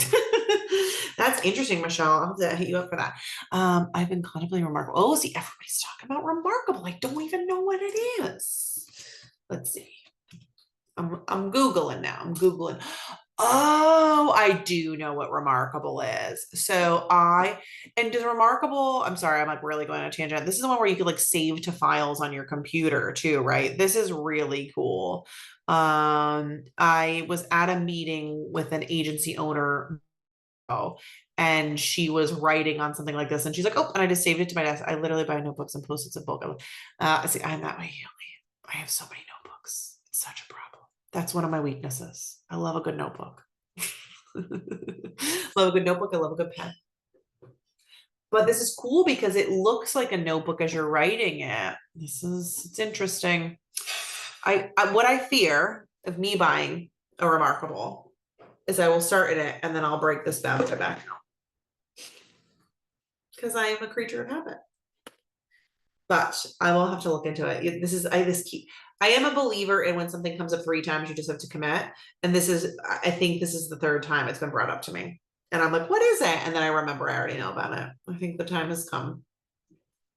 A: That's interesting, Michelle. I'll have to hit you up for that. I've been contemplating Remarkable. Oh, see, everybody's talking about Remarkable. I don't even know what it is. Let's see. I'm Googling now. I'm Googling. Oh, I do know what Remarkable is. And does Remarkable, I'm sorry, I'm like really going on a tangent. This is the one where you could like save to files on your computer too, right? This is really cool. I was at a meeting with an agency owner, and she was writing on something like this, and she's like, "Oh, and I just saved it to my desk." I literally buy notebooks and post-its in bulk. See, I'm that way. I have so many notebooks. It's such a problem. That's one of my weaknesses. I love a good notebook. Love a good notebook. I love a good pen. But this is cool because it looks like a notebook as you're writing it. It's interesting. What I fear of me buying a Remarkable is I will start in it and then I'll break this down to back because I am a creature of habit. But I will have to look into it. I am a believer in when something comes up 3 times, you just have to commit. And I think this is the 3rd time it's been brought up to me. And I'm like, what is it? And then I remember I already know about it. I think the time has come.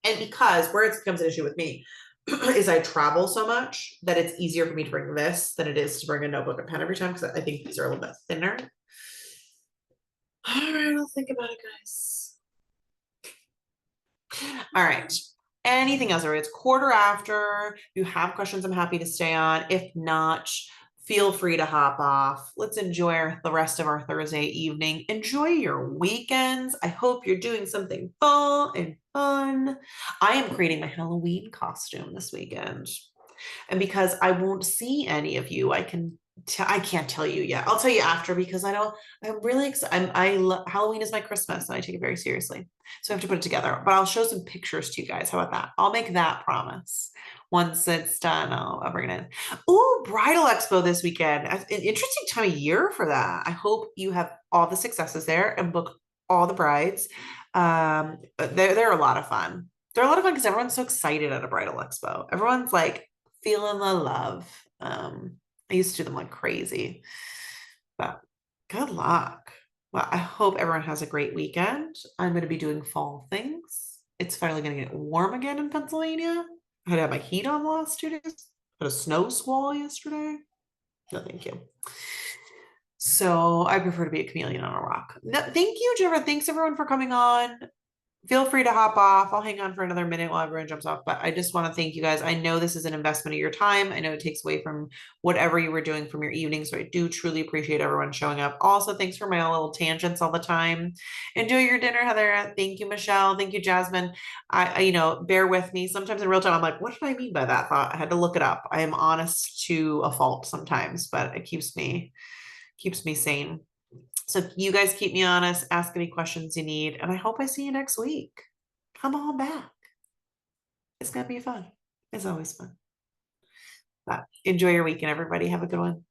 A: And because where it becomes an issue with me is I travel so much that it's easier for me to bring this than it is to bring a notebook and pen every time because I think these are a little bit thinner. All right, I'll think about it, guys. All right. Anything else? Or it's quarter after. You have questions, I'm happy to stay on. If not, feel free to hop off. Let's enjoy the rest of our Thursday evening. Enjoy your weekends. I hope you're doing something fall and fun. I am creating my Halloween costume this weekend. And because I won't see any of you, I can't tell you yet. I'll tell you after because I'm really excited. Halloween is my Christmas and I take it very seriously. So I have to put it together, but I'll show some pictures to you guys. How about that? I'll make that promise. Once it's done, I'll bring it in. Oh, bridal expo this weekend. An interesting time of year for that. I hope you have all the successes there and book all the brides. They're a lot of fun. They're a lot of fun because everyone's so excited at a bridal expo. Everyone's like feeling the love. I used to do them like crazy, but good luck. Well, I hope everyone has a great weekend. I'm going to be doing fall things. It's finally going to get warm again in Pennsylvania. I had to have my heat on the last 2 days. Had a snow squall yesterday. No, thank you. So I prefer to be a chameleon on a rock. No, thank you, Jennifer. Thanks everyone for coming on. Feel free to hop off. I'll hang on for another minute while everyone jumps off. But I just want to thank you guys. I know this is an investment of your time. I know it takes away from whatever you were doing from your evening. So I do truly appreciate everyone showing up. Also, thanks for my little tangents all the time. Enjoy your dinner, Heather. Thank you, Michelle. Thank you, Jasmine. Bear with me. Sometimes in real time, I'm like, what did I mean by that thought? I had to look it up. I am honest to a fault sometimes, but it keeps me sane. So you guys keep me honest, ask any questions you need, and I hope I see you next week. Come on back. It's gonna be fun. It's always fun. But enjoy your weekend, everybody. Have a good one.